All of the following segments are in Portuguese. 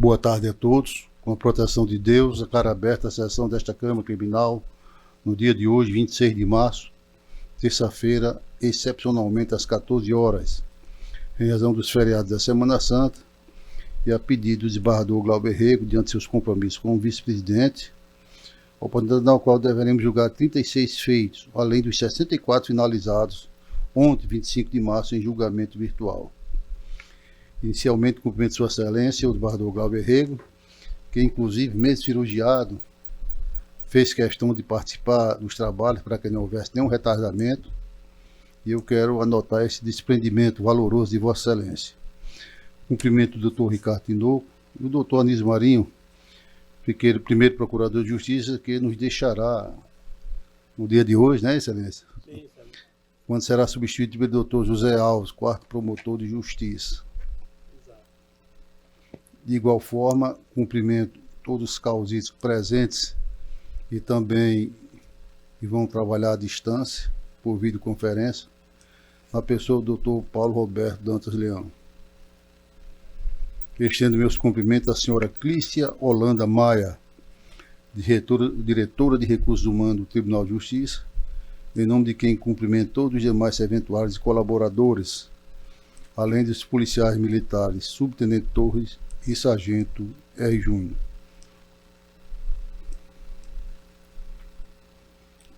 Boa tarde a todos. Com a proteção de Deus, declaro aberta a sessão desta Câmara Criminal no dia de hoje, 26 de março, terça-feira, excepcionalmente às 14 horas, em razão dos feriados da Semana Santa e a pedido do desembargador Glauber Rego, diante de seus compromissos como vice-presidente, oportunidade na qual deveremos julgar 36 feitos, além dos 64 finalizados ontem, 25 de março, em julgamento virtual. Inicialmente, cumprimento Sua Excelência, o desembargador Glauber Rego, que inclusive, mesmo cirurgiado, fez questão de participar dos trabalhos para que não houvesse nenhum retardamento, e eu quero anotar esse desprendimento valoroso de Vossa Excelência. Cumprimento do Dr. Ricardo Tinoco e o Dr. Anísio Marinho, primeiro Procurador de Justiça, que nos deixará no dia de hoje, né, Excelência? Sim, excelência. Quando será substituído pelo Dr. José Alves, quarto Promotor de Justiça. Exato. De igual forma, cumprimento todos os causistas presentes e também que vão trabalhar à distância, por videoconferência, na pessoa do Dr. Paulo Roberto Dantas Leão. Estendo meus cumprimentos à senhora Clícia Holanda Maia, diretora de Recursos Humanos do Tribunal de Justiça, em nome de quem cumprimento todos os demais eventuais colaboradores, além dos policiais militares, subtenente Torres e sargento R. Júnior.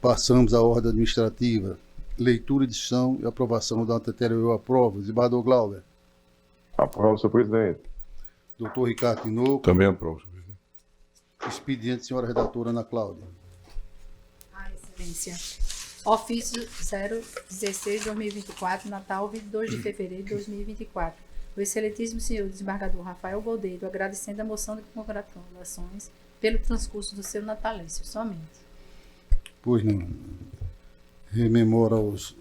Passamos à ordem administrativa, leitura, edição e aprovação da anterior prova. Desembargador Glauber. Aprovo, senhor presidente. Doutor Ricardo Tinoco. Também aprovo, senhor presidente. Expediente, senhora redatora Ana Cláudia. Excelência. Ofício 016-2024, Natal, 22 de fevereiro de 2024. O excelentíssimo senhor desembargador Rafael Goldeiro, agradecendo a moção de congratulações pelo transcurso do seu natalício, somente. Pois não. Rememora aos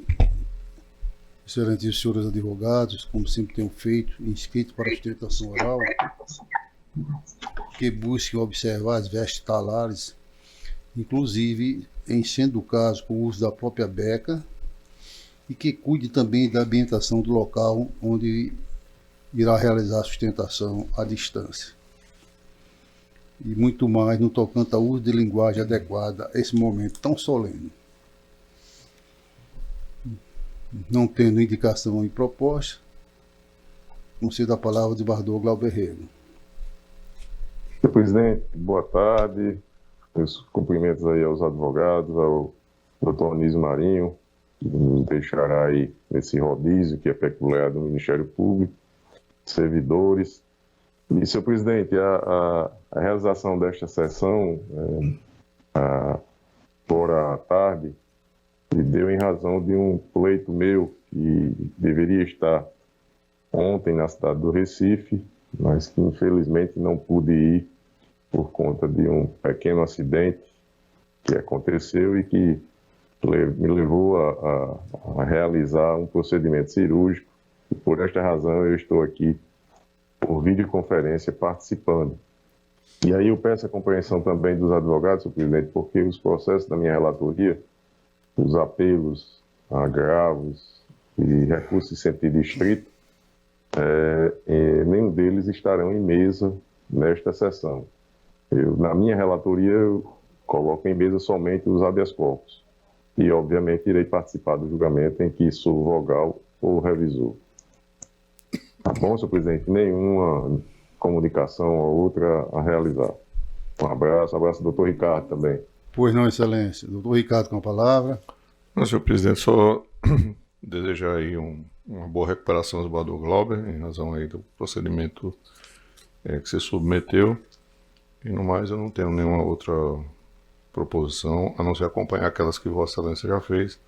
excelentíssimos senhores advogados, como sempre tenho feito, inscritos para a sustentação oral, que busquem observar as vestes talares, inclusive, em sendo o caso, com o uso da própria beca, e que cuide também da ambientação do local onde irá realizar a sustentação à distância. E muito mais no tocante ao uso de linguagem adequada a esse momento tão solene. Não tendo indicação e proposta, concedo a palavra ao desembargador Glauber Rego. Senhor presidente, boa tarde. Meus cumprimentos aí aos advogados, ao Dr. Anísio Marinho, que nos deixará aí nesse rodízio que é peculiar do Ministério Público, servidores. E, senhor presidente, a realização desta sessão, fora à tarde, se deu em razão de um pleito meu que deveria estar ontem na cidade do Recife, mas que infelizmente não pude ir por conta de um pequeno acidente que aconteceu e que me levou a realizar um procedimento cirúrgico. E por esta razão eu estou aqui por videoconferência participando. E aí eu peço a compreensão também dos advogados, senhor presidente, porque os processos da minha relatoria, os apelos, agravos e recursos em sentido estrito, nenhum deles estarão em mesa nesta sessão. Na minha relatoria, eu coloco em mesa somente os habeas corpus. E, obviamente, irei participar do julgamento em que sou vogal ou revisor. Tá bom, senhor presidente? Nenhuma comunicação ou outra a realizar. Um abraço ao doutor Ricardo também. Pois não, excelência. Doutor Ricardo com a palavra. Não, senhor presidente, só desejar aí uma boa recuperação do desembargador Glauber, em razão aí do procedimento que se submeteu. E no mais, eu não tenho nenhuma outra proposição, a não ser acompanhar aquelas que Vossa Excelência já fez,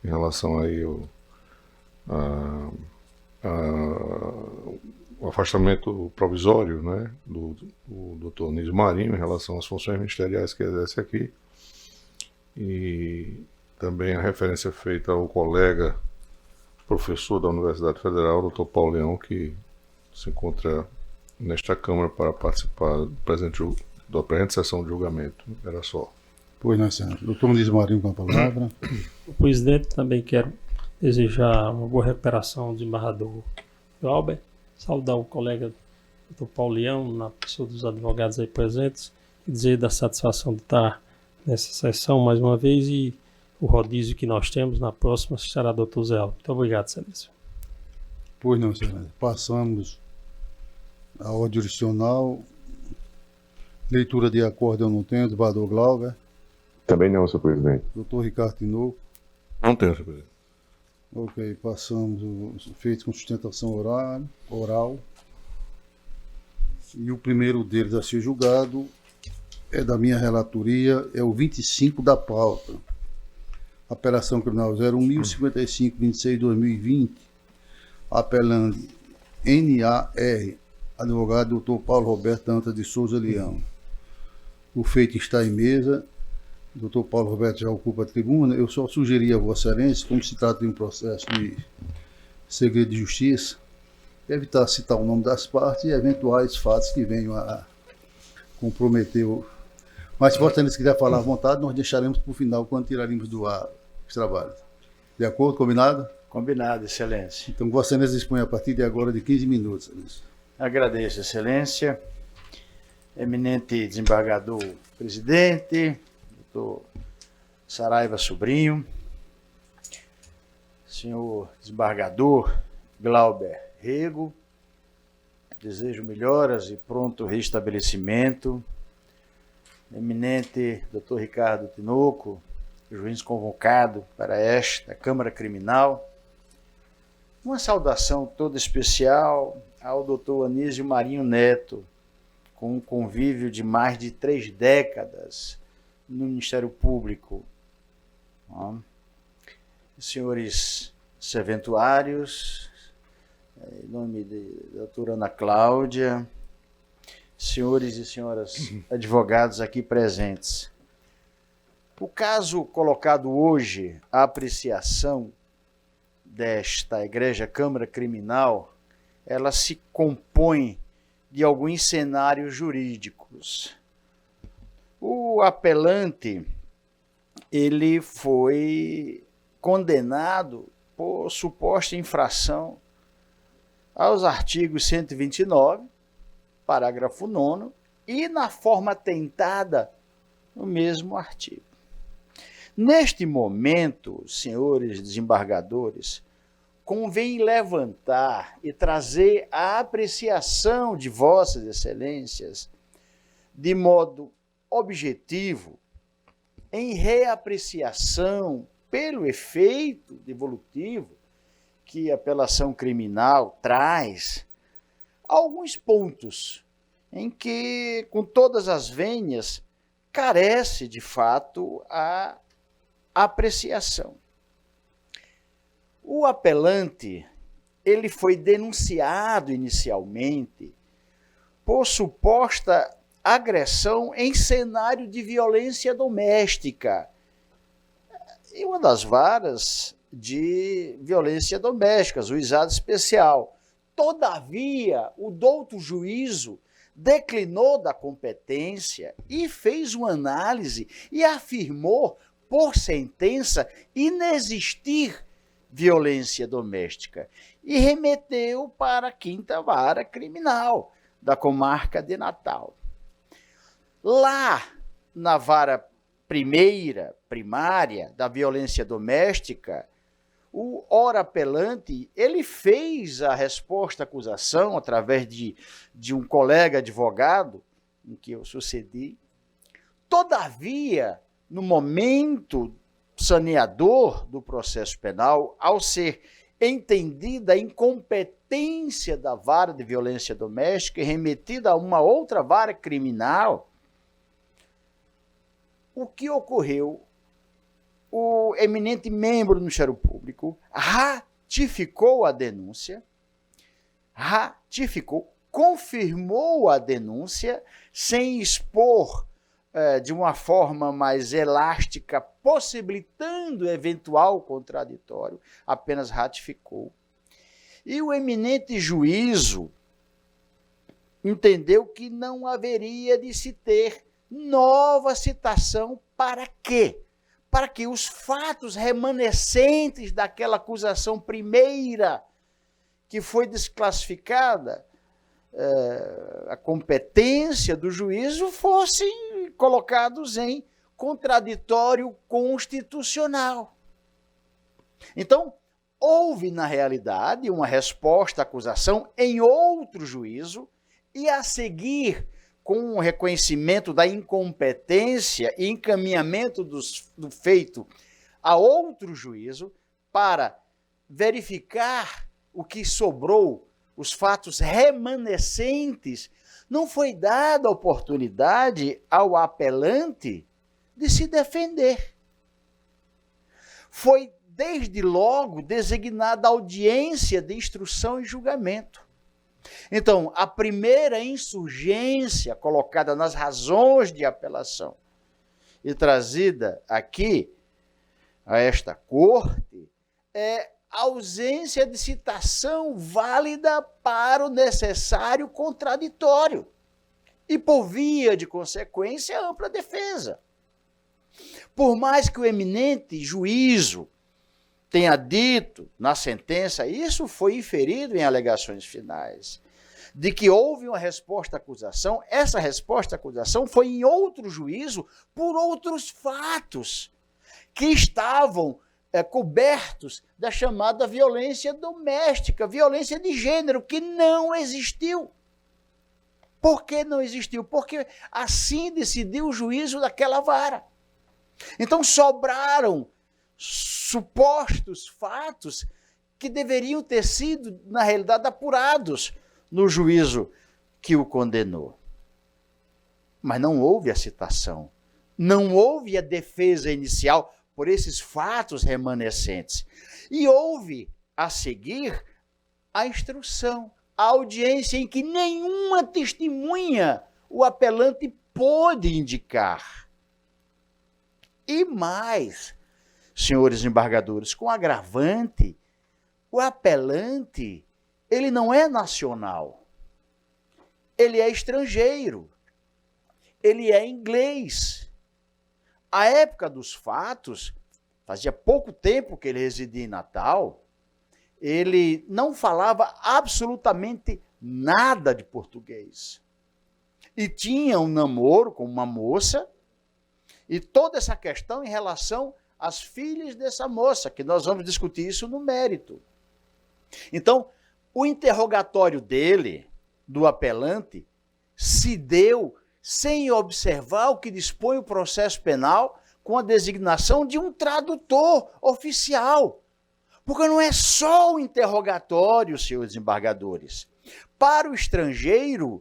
em relação aí o afastamento provisório, né, do Dr. Anísio Marinho, em relação às funções ministeriais que exerce aqui, e também a referência feita ao colega professor da Universidade Federal, Dr. Paulo Leão, que se encontra nesta Câmara para participar da presente sessão de julgamento. Era só. Pois não, senhor. Doutor Anísio Marinho com a palavra. O presidente, também quero desejar uma boa recuperação do desembargador Glauber, saudar o colega doutor Paulião, na pessoa dos advogados aí presentes, e dizer da satisfação de estar nessa sessão mais uma vez e o rodízio que nós temos na próxima será doutor Zé Alves. Muito obrigado, Excelência. Pois não, Excelência. Passamos a ordem jurisdicional. Leitura de acordo eu não tenho, desembargador Glauber. Também não, senhor presidente. Doutor Ricardo Tinoco. Não tenho, senhor presidente. Ok, passamos os feitos com sustentação oral. E o primeiro deles a ser julgado é da minha relatoria, é o 25 da pauta. Apelação criminal 01055-26-2020, apelando NAR, advogado Dr. Paulo Roberto Dantas de Souza Leão. O feito está em mesa. O Dr. Paulo Roberto já ocupa a tribuna. Eu só sugeri a Vossa Excelência, como se trata de um processo de segredo de justiça, evitar citar o nome das partes e eventuais fatos que venham a comprometer o... Mas se Vossa Excelência quiser falar à vontade, nós deixaremos para o final, quando tiraremos do ar os trabalhos. De acordo? Combinado? Combinado, Excelência. Então, Vossa Excelência dispõe a partir de agora de 15 minutos. Excelência. Agradeço, Excelência. Eminente desembargador presidente, doutor Saraiva Sobrinho, senhor desembargador Glauber Rego, desejo melhoras e pronto restabelecimento. Eminente doutor Ricardo Tinoco, juiz convocado para esta Câmara Criminal. Uma saudação toda especial ao doutor Anísio Marinho Neto, com um convívio de mais de 3 décadas no Ministério Público. Senhores serventuários, em nome da doutora Ana Cláudia, senhores e senhoras advogados aqui presentes. O caso colocado hoje à apreciação desta Egrégia Câmara Criminal, ela se compõe de alguns cenários jurídicos. O apelante, ele foi condenado por suposta infração aos artigos 129, parágrafo 9º, e na forma tentada no mesmo artigo. Neste momento, senhores desembargadores, convém levantar e trazer a apreciação de vossas excelências de modo objetivo, em reapreciação pelo efeito devolutivo que a apelação criminal traz, alguns pontos em que, com todas as vênias, carece de fato a apreciação. O apelante, ele foi denunciado inicialmente por suposta agressão em cenário de violência doméstica. E uma das varas de violência doméstica, juizado especial. Todavia, o douto juízo declinou da competência e fez uma análise e afirmou, por sentença, inexistir violência doméstica e remeteu para a 5ª Vara Criminal da comarca de Natal. Lá, na vara primária da violência doméstica, o ora apelante, ele fez a resposta à acusação através de um colega advogado, em que eu sucedi. Todavia, no momento saneador do processo penal, ao ser entendida a incompetência da vara de violência doméstica e remetida a uma outra vara criminal, o que ocorreu? O eminente membro do Ministério Público ratificou a denúncia, confirmou a denúncia, sem expor de uma forma mais elástica, possibilitando eventual contraditório, apenas ratificou. E o eminente juízo entendeu que não haveria de se ter nova citação. Para quê? Para que os fatos remanescentes daquela acusação primeira, que foi desclassificada, a competência do juízo fossem colocados em contraditório constitucional. Então, houve, na realidade, uma resposta à acusação em outro juízo e, a seguir, com o reconhecimento da incompetência e encaminhamento do feito a outro juízo para verificar o que sobrou, os fatos remanescentes, não foi dada a oportunidade ao apelante de se defender. Foi, desde logo, designada audiência de instrução e julgamento. Então, a primeira insurgência colocada nas razões de apelação e trazida aqui a esta corte é a ausência de citação válida para o necessário contraditório e, por via de consequência, ampla defesa. Por mais que o eminente juízo tenha dito na sentença, isso foi inferido em alegações finais, de que houve uma resposta à acusação, essa resposta à acusação foi em outro juízo por outros fatos que estavam cobertos da chamada violência doméstica, violência de gênero, que não existiu. Por que não existiu? Porque assim decidiu o juízo daquela vara. Então sobraram supostos fatos que deveriam ter sido, na realidade, apurados no juízo que o condenou. Mas não houve a citação, não houve a defesa inicial por esses fatos remanescentes. E houve, a seguir, a instrução, a audiência em que nenhuma testemunha o apelante pôde indicar. E mais, senhores embargadores, com agravante, o apelante, ele não é nacional, ele é estrangeiro, ele é inglês. À época dos fatos, fazia pouco tempo que ele residia em Natal, ele não falava absolutamente nada de português. E tinha um namoro com uma moça, e toda essa questão em relação às filhas dessa moça, que nós vamos discutir isso no mérito. Então, o interrogatório dele, do apelante, se deu sem observar o que dispõe o processo penal com a designação de um tradutor oficial. Porque não é só o interrogatório, senhores embargadores. Para o estrangeiro,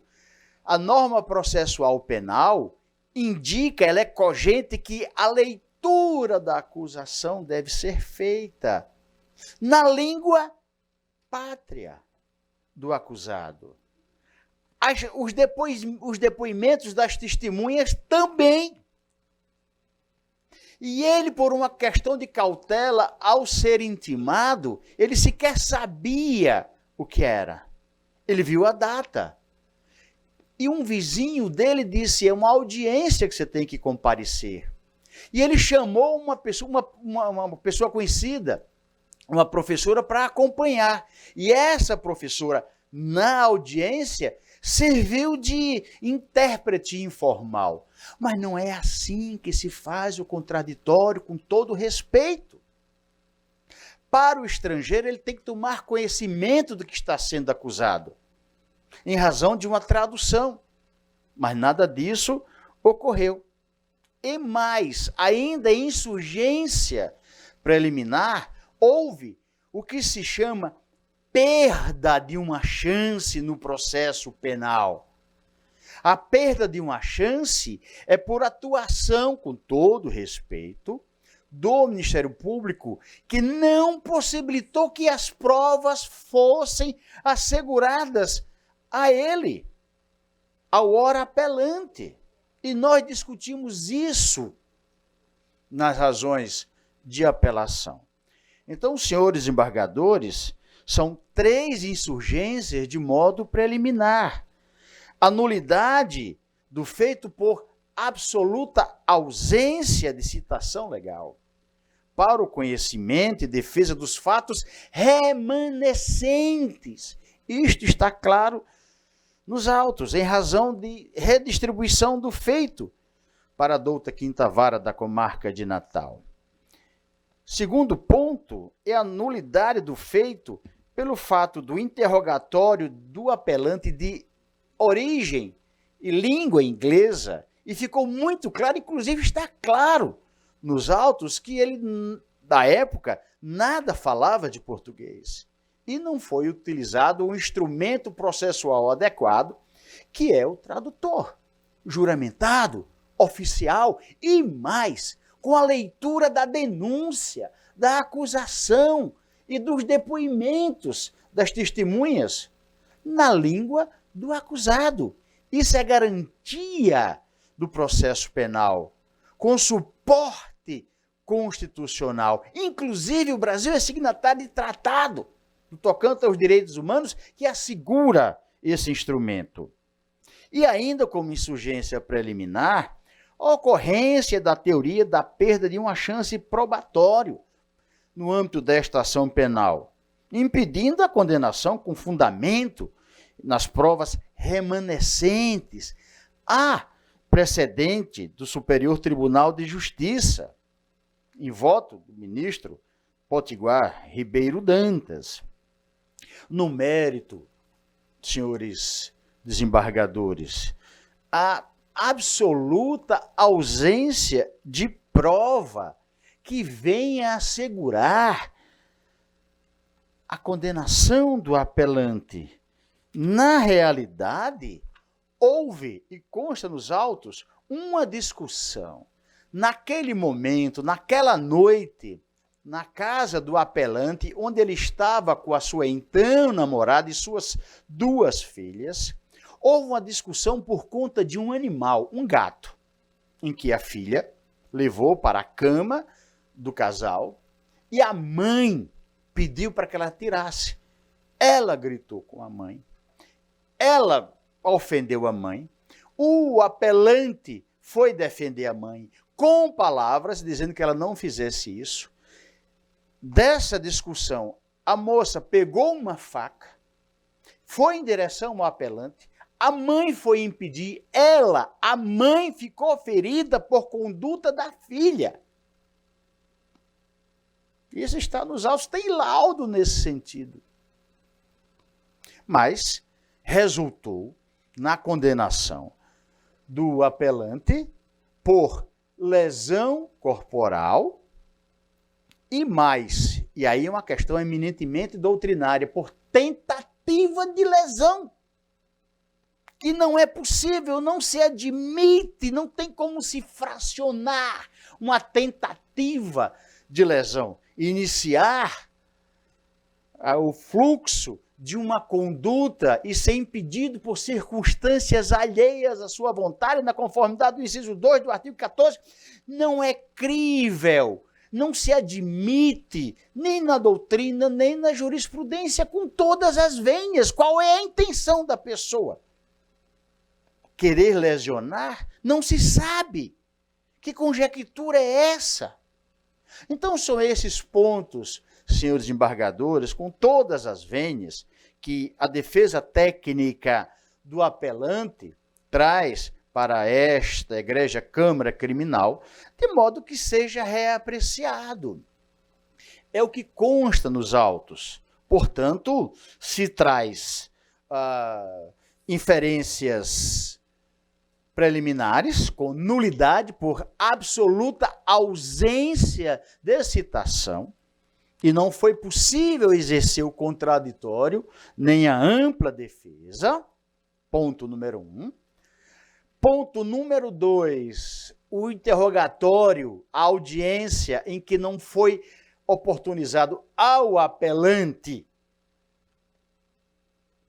a norma processual penal indica, ela é cogente, que a leitura da acusação deve ser feita na língua pátria do acusado. Os depoimentos das testemunhas também. E ele, por uma questão de cautela, ao ser intimado, ele sequer sabia o que era. Ele viu a data. E um vizinho dele disse, é uma audiência que você tem que comparecer. E ele chamou uma pessoa conhecida, uma professora, para acompanhar. E essa professora, na audiência, serviu de intérprete informal. Mas não é assim que se faz o contraditório, com todo respeito. Para o estrangeiro, ele tem que tomar conhecimento do que está sendo acusado, em razão de uma tradução. Mas nada disso ocorreu. E mais, ainda em insurgência preliminar, houve o que se chama perda de uma chance no processo penal. A perda de uma chance é por atuação, com todo respeito, do Ministério Público, que não possibilitou que as provas fossem asseguradas a ele, ao ora apelante. E nós discutimos isso nas razões de apelação. Então, senhores embargadores, são 3 insurgências de modo preliminar. A nulidade do feito por absoluta ausência de citação legal para o conhecimento e defesa dos fatos remanescentes. Isto está claro nos autos, em razão de redistribuição do feito para a douta quinta vara da comarca de Natal. Segundo ponto é a nulidade do feito pelo fato do interrogatório do apelante de origem e língua inglesa, e ficou muito claro, inclusive está claro nos autos, que ele, da época, nada falava de português. E não foi utilizado um instrumento processual adequado, que é o tradutor, juramentado, oficial e mais, com a leitura da denúncia, da acusação e dos depoimentos das testemunhas na língua do acusado. Isso é garantia do processo penal, com suporte constitucional. Inclusive, o Brasil é signatário de tratado no tocante aos direitos humanos que assegura esse instrumento. E ainda como insurgência preliminar, a ocorrência da teoria da perda de uma chance probatória no âmbito desta ação penal, impedindo a condenação com fundamento nas provas remanescentes. Há precedente do Superior Tribunal de Justiça, em voto do ministro Potiguar Ribeiro Dantas. No mérito, senhores desembargadores, a absoluta ausência de prova que venha assegurar a condenação do apelante. Na realidade, houve, e consta nos autos, uma discussão. Naquele momento, naquela noite, na casa do apelante, onde ele estava com a sua então namorada e suas 2 filhas, houve uma discussão por conta de um animal, um gato, em que a filha levou para a cama do casal e a mãe pediu para que ela tirasse. Ela gritou com a mãe, ela ofendeu a mãe, o apelante foi defender a mãe com palavras dizendo que ela não fizesse isso. Dessa discussão, a moça pegou uma faca, foi em direção ao apelante, a mãe foi impedir, a mãe ficou ferida por conduta da filha. Isso está nos autos, tem laudo nesse sentido. Mas resultou na condenação do apelante por lesão corporal e mais, e aí é uma questão eminentemente doutrinária, por tentativa de lesão. Que não é possível, não se admite, não tem como se fracionar uma tentativa de lesão. Iniciar o fluxo de uma conduta e ser impedido por circunstâncias alheias à sua vontade, na conformidade do inciso 2 do artigo 14, não é crível, não se admite, nem na doutrina, nem na jurisprudência, com todas as vênias. Qual é a intenção da pessoa? Querer lesionar? Não se sabe. Que conjectura é essa? Então são esses pontos, senhores embargadores, com todas as vênias, que a defesa técnica do apelante traz para esta egregia Câmara Criminal, de modo que seja reapreciado. É o que consta nos autos. Portanto, se traz inferências preliminares, com nulidade por absoluta ausência de citação, e não foi possível exercer o contraditório, nem a ampla defesa, ponto número 1. Ponto número 2, o interrogatório, a audiência em que não foi oportunizado ao apelante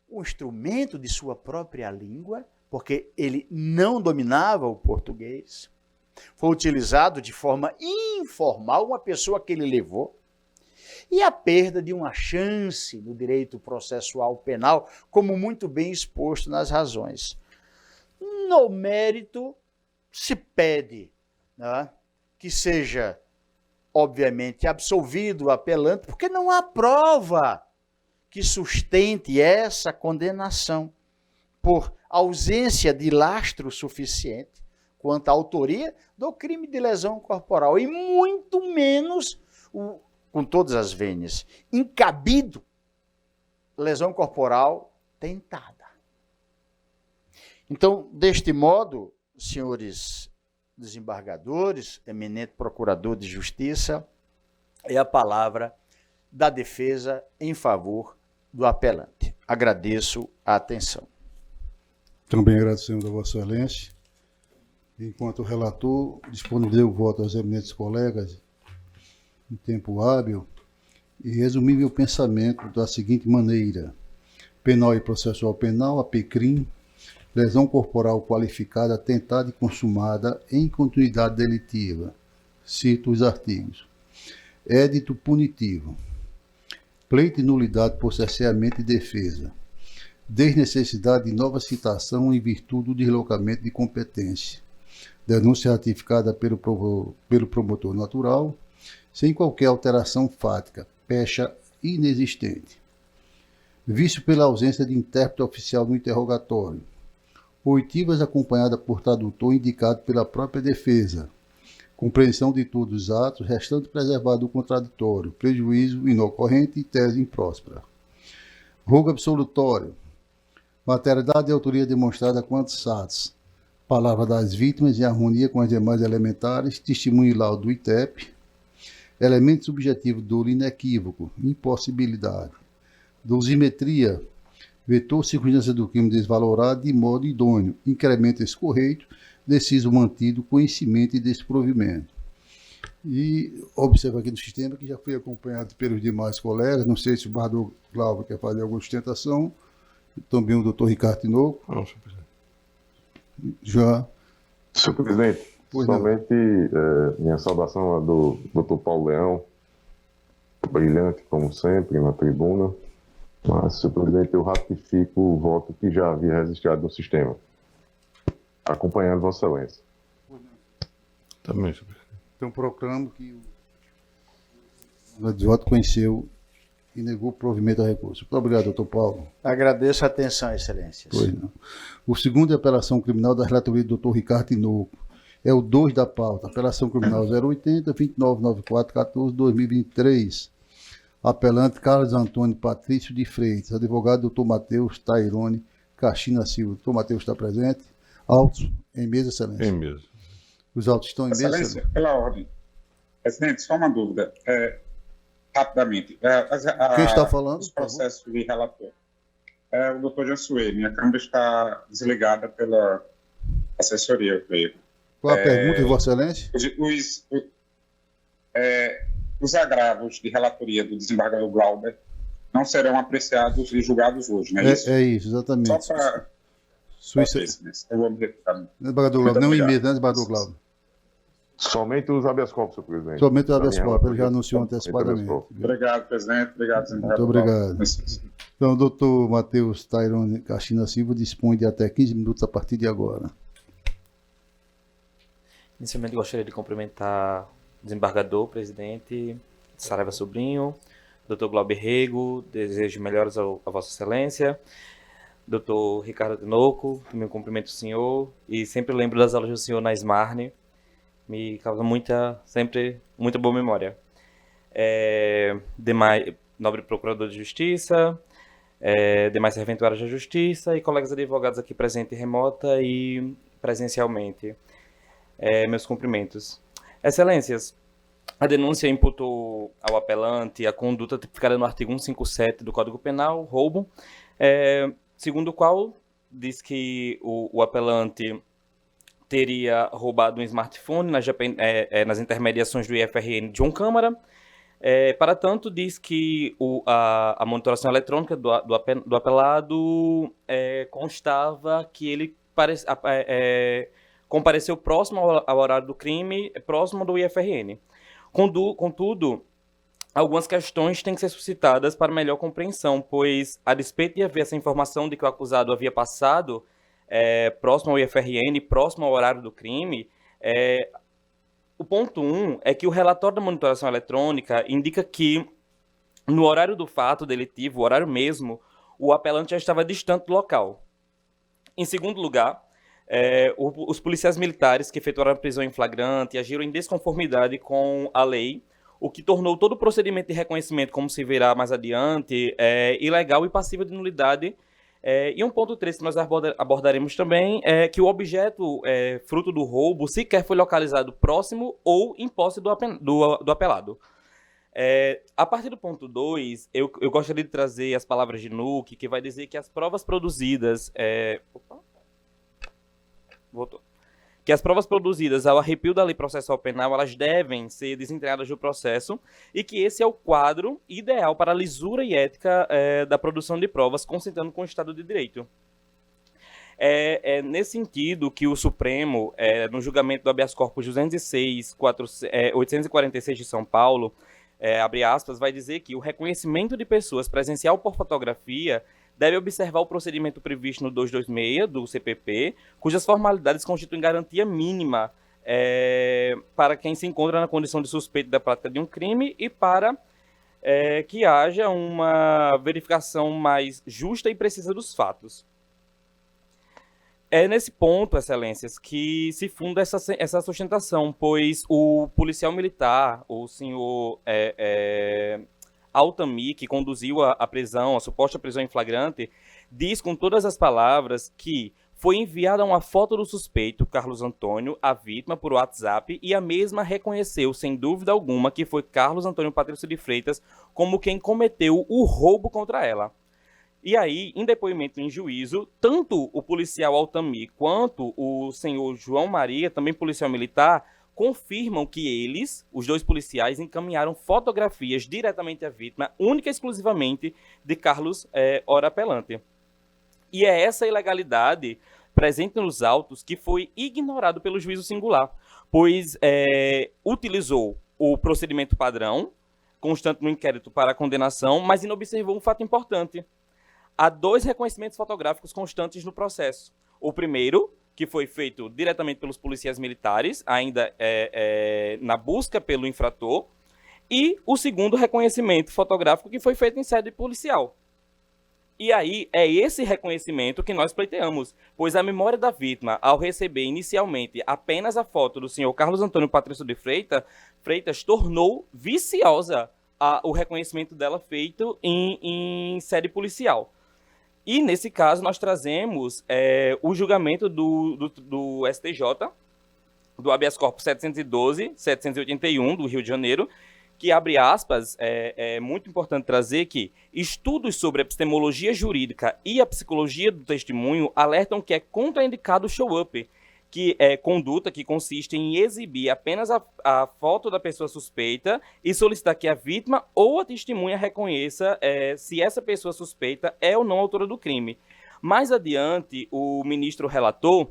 o instrumento de sua própria língua, porque ele não dominava o português. Foi utilizado de forma informal, uma pessoa que ele levou. E a perda de uma chance no direito processual penal, como muito bem exposto nas razões. No mérito, se pede, né, que seja, obviamente, absolvido o apelante, porque não há prova que sustente essa condenação. por ausência de lastro suficiente quanto à autoria do crime de lesão corporal, e muito menos, com todas as vênias, incabido, lesão corporal tentada. Então, deste modo, senhores desembargadores, eminente procurador de justiça, é a palavra da defesa em favor do apelante. Agradeço a atenção. Também agradecemos a Vossa Excelência. Enquanto relator, disponibilizei o voto aos eminentes colegas em tempo hábil e resumi meu pensamento da seguinte maneira: penal e processual penal, APCRIM, lesão corporal qualificada, tentada e consumada em continuidade delitiva. Cito os artigos. Édito punitivo. Pleito e nulidade por cerceamento e defesa. Desnecessidade de nova citação em virtude do deslocamento de competência. Denúncia ratificada pelo promotor natural, sem qualquer alteração fática, pecha inexistente. Vício pela ausência de intérprete oficial no interrogatório. Oitivas acompanhada por tradutor indicado pela própria defesa. Compreensão de todos os atos, restando preservado o contraditório, prejuízo inocorrente e tese impróspera. Rogo absolutório. Materialidade e autoria demonstrada quanto SATS. Palavra das vítimas em harmonia com as demais elementares, testemunho e laudo do ITEP. Elemento subjetivo dolo inequívoco, impossibilidade. Dosimetria. Vetor circunstância do crime desvalorado de modo idôneo, incremento escorreito, deciso mantido, conhecimento e desprovimento. E observa aqui no sistema que já foi acompanhado pelos demais colegas, não sei se o Bardor Glauber quer fazer alguma sustentação, também o doutor Ricardo Tinoco. Não, senhor presidente. Já. Senhor presidente, Pois não. somente minha saudação a do Dr. Paulo Leão, brilhante como sempre na tribuna, mas, senhor presidente, eu ratifico o voto que já havia registrado no sistema, acompanhando Vossa Excelência. Também, senhor presidente. Então proclamo que o advogado conheceu e negou o provimento ao recurso. Muito obrigado, doutor Paulo. Agradeço a atenção, excelências. Pois não. O segundo é a apelação criminal da relatoria do doutor Ricardo Tinoco. É o 2 da pauta. Apelação criminal 080 2994 14 2023. Apelante Carlos Antônio Patrício de Freitas. Advogado doutor Matheus Tairone Caxina Silva. Doutor Matheus está presente. Autos em mesa, excelência. Em mesa. Os autos estão em mesa. Excelência, pela ordem. Presidente, só uma dúvida. Rapidamente. Quem está falando? Os processos de relator. O doutor Jansuê. Minha câmera está desligada pela assessoria, eu creio. Qual a pergunta de Vossa Excelência? Os agravos de relatoria do desembargador Glauber não serão apreciados e julgados hoje, não é isso? É isso, exatamente. Só para... Eu vou me refutar. Desembargador Glauber, não em mesa, né, desembargador Glauber? Somente os habeas corpus, senhor presidente. Somente o habeas Da minha corpus, ele já relatoria. anunciou Somente antecipadamente. habeas corpus. Obrigado, presidente. Obrigado, desembargador. Muito obrigado. Glauber. Então, o doutor Matheus Tairone Caxina Silva dispõe de até 15 minutos a partir de agora. Inicialmente, gostaria de cumprimentar o desembargador, presidente Saraiva Sobrinho, doutor Glauber Rego, desejo melhoras a Vossa Excelência, doutor Ricardo Tinoco, também cumprimento o senhor, e sempre lembro das aulas do senhor na Smarne, me causa sempre muita boa memória. Demais, nobre procurador de justiça, demais serventuários da justiça e colegas advogados aqui presentes remota e presencialmente. Meus cumprimentos. Excelências, a denúncia imputou ao apelante a conduta tipificada no artigo 157 do Código Penal, roubo, segundo o qual diz que o apelante teria roubado um smartphone nas intermediações do IFRN de João Câmara. Para tanto, diz que a monitoração eletrônica do apelado constava que ele compareceu próximo ao horário do crime, próximo do IFRN. Contudo, algumas questões têm que ser suscitadas para melhor compreensão, pois, a despeito de haver essa informação de que o acusado havia passado próximo ao IFRN, próximo ao horário do crime, o ponto 1 é que o relatório da monitoração eletrônica indica que, no horário do fato delitivo, o horário mesmo, o apelante já estava distante do local. Em segundo lugar, os policiais militares que efetuaram a prisão em flagrante agiram em desconformidade com a lei, o que tornou todo o procedimento de reconhecimento, como se verá mais adiante, ilegal e passível de nulidade. E um ponto 3 que nós abordaremos também é que o objeto fruto do roubo sequer foi localizado próximo ou em posse do apelado. A partir do ponto 2, eu gostaria de trazer as palavras de Nuke, que vai dizer que as provas produzidas... Que as provas produzidas ao arrepio da lei processual penal, elas devem ser desentradas do processo, e que esse é o quadro ideal para a lisura e ética da produção de provas, concentrando com o Estado de Direito. Nesse sentido que o Supremo, no julgamento do habeas corpus 846 de São Paulo, abre aspas, vai dizer que o reconhecimento de pessoas presencial por fotografia deve observar o procedimento previsto no 226 do CPP, cujas formalidades constituem garantia mínima para quem se encontra na condição de suspeito da prática de um crime e para que haja uma verificação mais justa e precisa dos fatos. É nesse ponto, excelências, que se funda essa sustentação, pois o policial militar, o senhor Altami, que conduziu a prisão, a suposta prisão em flagrante, diz com todas as palavras que foi enviada uma foto do suspeito, Carlos Antônio, à vítima, por WhatsApp, e a mesma reconheceu, sem dúvida alguma, que foi Carlos Antônio Patrício de Freitas como quem cometeu o roubo contra ela. E aí, em depoimento em juízo, tanto o policial Altami quanto o senhor João Maria, também policial militar, confirmam que eles, os dois policiais, encaminharam fotografias diretamente à vítima, única e exclusivamente de Carlos ora apelante. E é essa ilegalidade presente nos autos que foi ignorado pelo juízo singular, pois utilizou o procedimento padrão, constante no inquérito para a condenação, mas inobservou um fato importante. Há 2 reconhecimentos fotográficos constantes no processo. O primeiro, que foi feito diretamente pelos policiais militares, ainda na busca pelo infrator, e o segundo reconhecimento fotográfico que foi feito em sede policial. E aí é esse reconhecimento que nós pleiteamos, pois a memória da vítima, ao receber inicialmente apenas a foto do senhor Carlos Antônio Patrício de Freitas, tornou viciosa o reconhecimento dela feito em sede policial. E, nesse caso, nós trazemos o julgamento do STJ, do habeas corpus 712-781, do Rio de Janeiro, que, abre aspas, é muito importante trazer que estudos sobre a epistemologia jurídica e a psicologia do testemunho alertam que é contraindicado o show-up, que é conduta que consiste em exibir apenas a foto da pessoa suspeita e solicitar que a vítima ou a testemunha reconheça se essa pessoa suspeita é ou não autora do crime. Mais adiante, o ministro relator,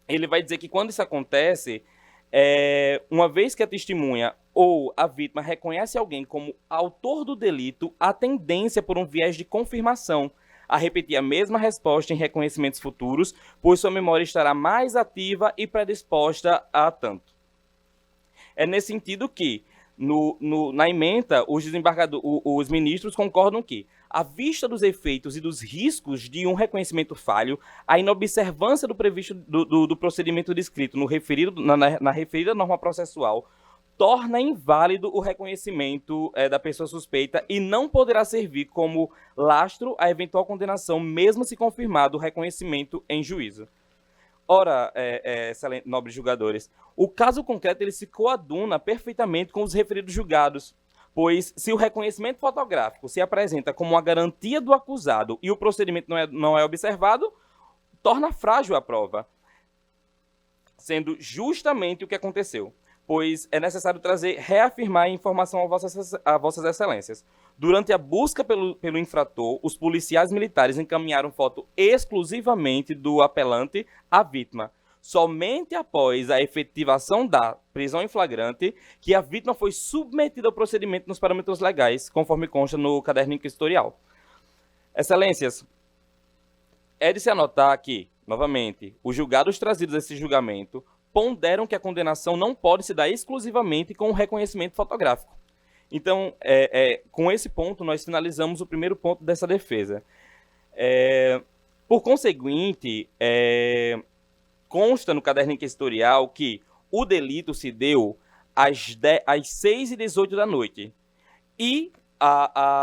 ele vai dizer que quando isso acontece, uma vez que a testemunha ou a vítima reconhece alguém como autor do delito, há tendência por um viés de confirmação a repetir a mesma resposta em reconhecimentos futuros, pois sua memória estará mais ativa e predisposta a tanto. É nesse sentido que, na ementa, os ministros concordam que, à vista dos efeitos e dos riscos de um reconhecimento falho, a inobservância do previsto do procedimento descrito na referida norma processual torna inválido o reconhecimento da pessoa suspeita e não poderá servir como lastro à eventual condenação, mesmo se confirmado o reconhecimento em juízo. Ora, nobres julgadores, o caso concreto ele se coaduna perfeitamente com os referidos julgados, pois se o reconhecimento fotográfico se apresenta como uma garantia do acusado e o procedimento não é observado, torna frágil a prova, sendo justamente o que aconteceu. Pois é necessário reafirmar a informação a vossas excelências. Durante a busca pelo infrator, os policiais militares encaminharam foto exclusivamente do apelante à vítima. Somente após a efetivação da prisão em flagrante, que a vítima foi submetida ao procedimento nos parâmetros legais, conforme consta no caderno inquisitorial. Excelências, é de se anotar que, novamente, os julgados trazidos a esse julgamento ponderam que a condenação não pode se dar exclusivamente com o reconhecimento fotográfico. Então, com esse ponto, nós finalizamos o primeiro ponto dessa defesa. Por conseguinte, consta no caderno inquisitorial que o delito se deu às 6h18 da noite. E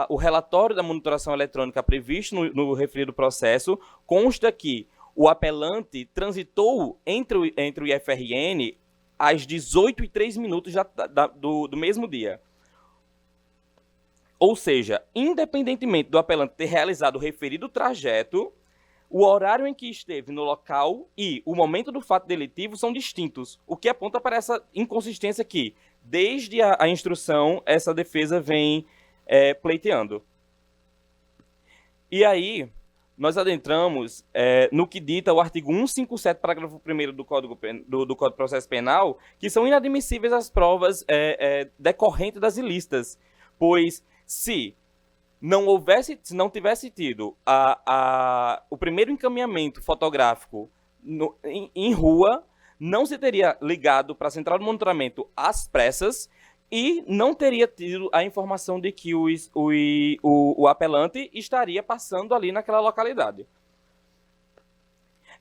o relatório da monitoração eletrônica previsto no referido processo consta que o apelante transitou entre o IFRN às 18h03 do mesmo dia. Ou seja, independentemente do apelante ter realizado o referido trajeto, o horário em que esteve no local e o momento do fato delitivo são distintos, o que aponta para essa inconsistência que, desde a instrução, essa defesa vem pleiteando. E aí, nós adentramos no que dita o artigo 157, parágrafo 1º do Código de Processo Penal, que são inadmissíveis as provas decorrentes das ilícitas, pois se não tivesse tido o primeiro encaminhamento fotográfico em rua, não se teria ligado para a central de monitoramento às pressas e não teria tido a informação de que o apelante estaria passando ali naquela localidade.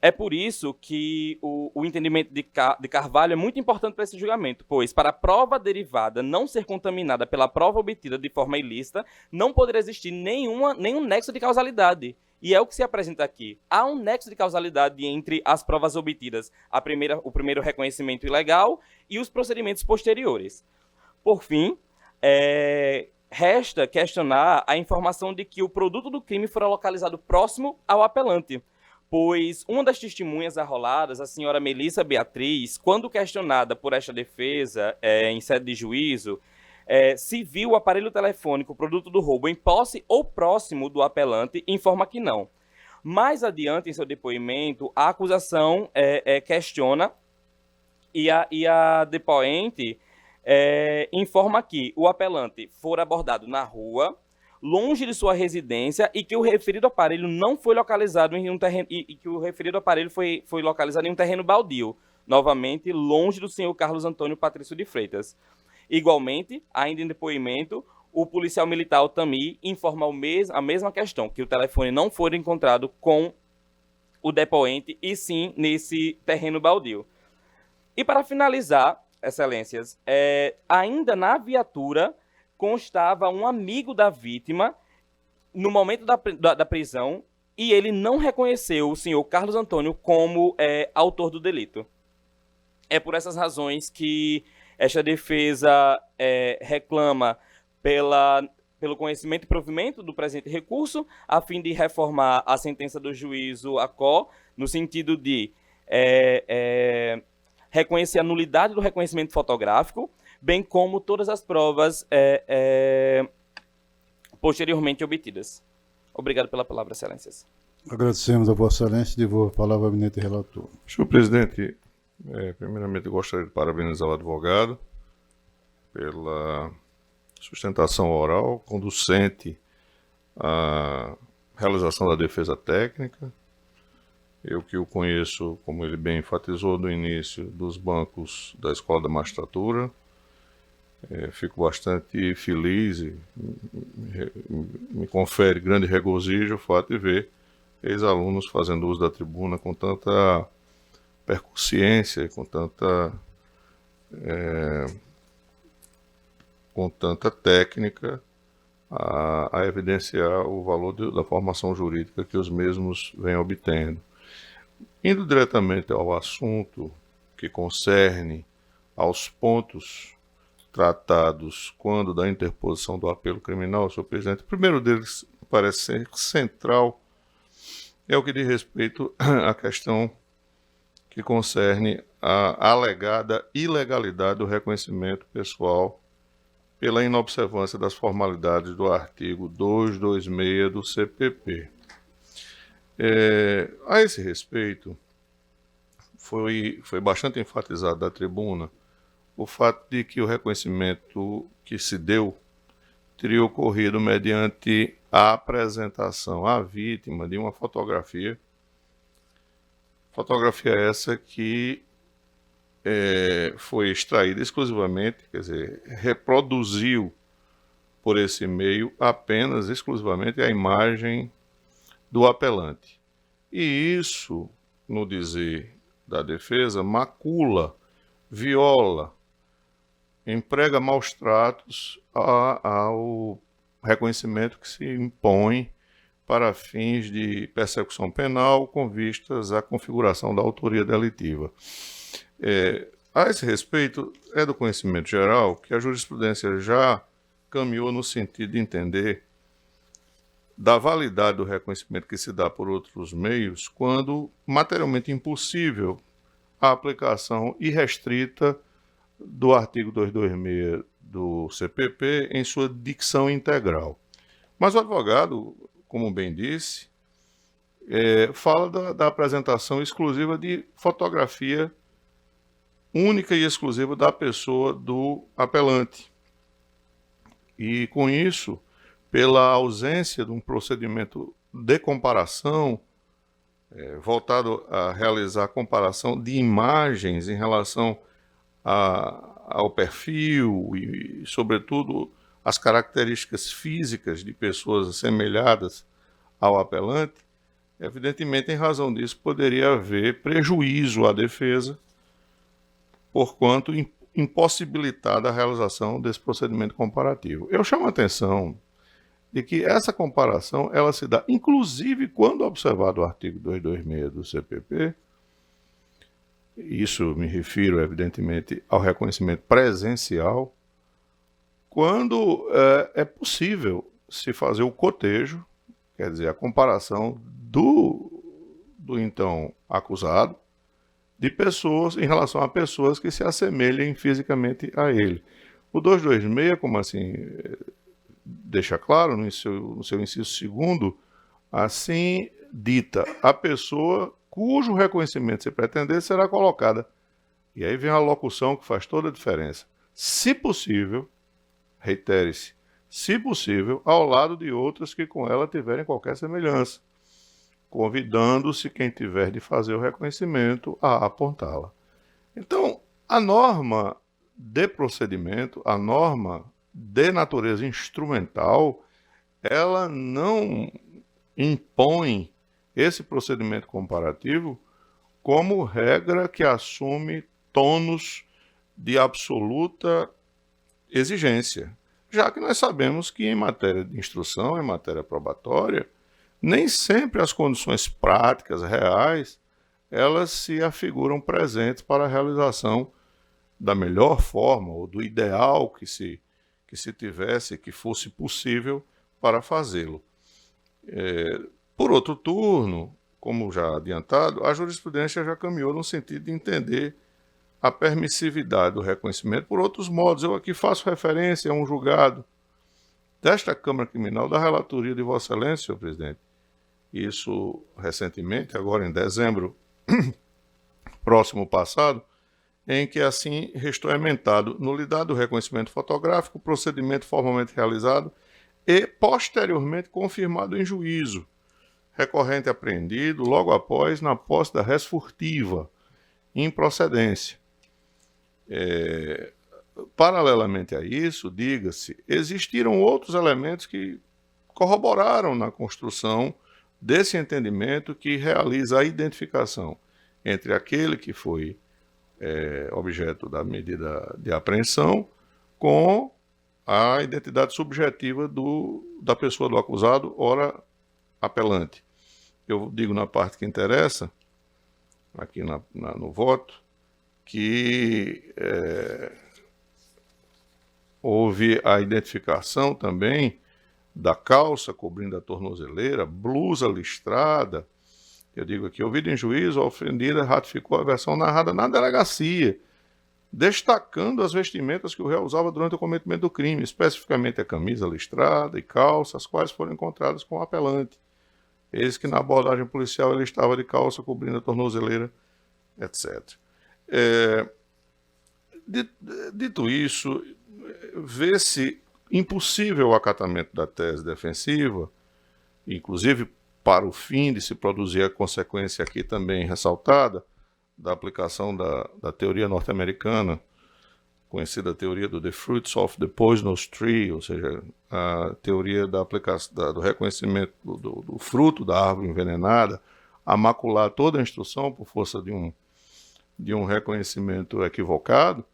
É por isso que o entendimento de Carvalho é muito importante para esse julgamento, pois, para a prova derivada não ser contaminada pela prova obtida de forma ilícita, não poderia existir nenhum nexo de causalidade. E é o que se apresenta aqui. Há um nexo de causalidade entre as provas obtidas, o primeiro reconhecimento ilegal e os procedimentos posteriores. Por fim, resta questionar a informação de que o produto do crime fora localizado próximo ao apelante, pois uma das testemunhas arroladas, a senhora Melissa Beatriz, quando questionada por esta defesa em sede de juízo, se viu o aparelho telefônico produto do roubo em posse ou próximo do apelante, informa que não. Mais adiante, em seu depoimento, a acusação questiona e a depoente informa que o apelante fora abordado na rua, longe de sua residência, e que o referido aparelho não foi localizado em um terreno, e que o referido aparelho foi localizado em um terreno baldio, novamente longe do senhor Carlos Antônio Patrício de Freitas. Igualmente, ainda em depoimento, o policial militar Altamir informa a mesma questão, que o telefone não foi encontrado com o depoente, e sim nesse terreno baldio. E para finalizar, excelências, ainda na viatura constava um amigo da vítima no momento da prisão, e ele não reconheceu o senhor Carlos Antônio como autor do delito. É por essas razões que esta defesa reclama pelo conhecimento e provimento do presente recurso, a fim de reformar a sentença do juízo ACO, no sentido de reconhecer a nulidade do reconhecimento fotográfico, bem como todas as provas posteriormente obtidas. Obrigado pela palavra, excelências. Agradecemos a Vossa Excelência e devolvo a palavra ao eminente relator. Senhor presidente, primeiramente eu gostaria de parabenizar o advogado pela sustentação oral conducente à realização da defesa técnica. Eu que o conheço, como ele bem enfatizou no início, dos bancos da Escola da Magistratura, fico bastante feliz e me confere grande regozijo o fato de ver ex-alunos fazendo uso da tribuna com tanta percussiência, com tanta técnica a evidenciar o valor da formação jurídica que os mesmos vêm obtendo. Indo diretamente ao assunto que concerne aos pontos tratados quando da interposição do apelo criminal, senhor presidente, o primeiro deles parece ser central, é o que diz respeito à questão que concerne a alegada ilegalidade do reconhecimento pessoal pela inobservância das formalidades do artigo 226 do CPP. A esse respeito, foi bastante enfatizado da tribuna o fato de que o reconhecimento que se deu teria ocorrido mediante a apresentação à vítima de uma fotografia essa que foi extraída exclusivamente, quer dizer, reproduziu por esse meio apenas, exclusivamente, a imagem do apelante. E isso, no dizer da defesa, macula, viola, emprega maus tratos ao reconhecimento que se impõe para fins de persecução penal com vistas à configuração da autoria delitiva. A esse respeito, é do conhecimento geral que a jurisprudência já caminhou no sentido de entender da validade do reconhecimento que se dá por outros meios quando materialmente impossível a aplicação irrestrita do artigo 226 do CPP em sua dicção integral. Mas o advogado, como bem disse, fala da apresentação exclusiva de fotografia única e exclusiva da pessoa do apelante. E com isso, pela ausência de um procedimento de comparação, voltado a realizar a comparação de imagens em relação ao perfil e, sobretudo, as características físicas de pessoas assemelhadas ao apelante, evidentemente, em razão disso, poderia haver prejuízo à defesa, porquanto impossibilitada a realização desse procedimento comparativo. Eu chamo a atenção de que essa comparação ela se dá, inclusive, quando observado o artigo 226 do CPP, isso me refiro, evidentemente, ao reconhecimento presencial, quando é possível se fazer o cotejo, quer dizer, a comparação do então acusado, de pessoas em relação a pessoas que se assemelhem fisicamente a ele. O 226, como assim deixa claro no seu inciso segundo, assim dita, a pessoa cujo reconhecimento se pretender será colocada. E aí vem a locução que faz toda a diferença. Se possível, reitere-se, se possível, ao lado de outras que com ela tiverem qualquer semelhança, convidando-se quem tiver de fazer o reconhecimento a apontá-la. Então, a norma de procedimento, a norma de natureza instrumental, ela não impõe esse procedimento comparativo como regra que assume tônus de absoluta exigência, já que nós sabemos que em matéria de instrução, em matéria probatória, nem sempre as condições práticas, reais, elas se afiguram presentes para a realização da melhor forma ou do ideal que se tivesse, que fosse possível para fazê-lo. Por outro turno, como já adiantado, a jurisprudência já caminhou no sentido de entender a permissividade do reconhecimento por outros modos. Eu aqui faço referência a um julgado desta Câmara Criminal da relatoria de Vossa Excelência, senhor presidente. Isso recentemente, agora em dezembro próximo passado, em que assim restou emendado nulidade do reconhecimento fotográfico, procedimento formalmente realizado e posteriormente confirmado em juízo, recorrente apreendido logo após na posse da res furtiva, improcedência. Paralelamente a isso, diga-se, existiram outros elementos que corroboraram na construção desse entendimento que realiza a identificação entre aquele que foi objeto da medida de apreensão com a identidade subjetiva da pessoa do acusado, ora apelante. Eu digo na parte que interessa, aqui no voto, que houve a identificação também da calça cobrindo a tornozeleira, blusa listrada. Eu digo aqui, ouvido em juízo, a ofendida ratificou a versão narrada na delegacia, destacando as vestimentas que o réu usava durante o cometimento do crime, especificamente a camisa listrada e calça, as quais foram encontradas com o apelante. Eis que na abordagem policial ele estava de calça cobrindo a tornozeleira, etc. Dito isso, vê-se impossível o acatamento da tese defensiva, inclusive para o fim de se produzir a consequência aqui também ressaltada, da aplicação da teoria norte-americana, conhecida teoria do The Fruits of the Poisonous Tree, ou seja, a teoria da aplicação do reconhecimento do fruto da árvore envenenada, a macular toda a instrução por força de um reconhecimento equivocado,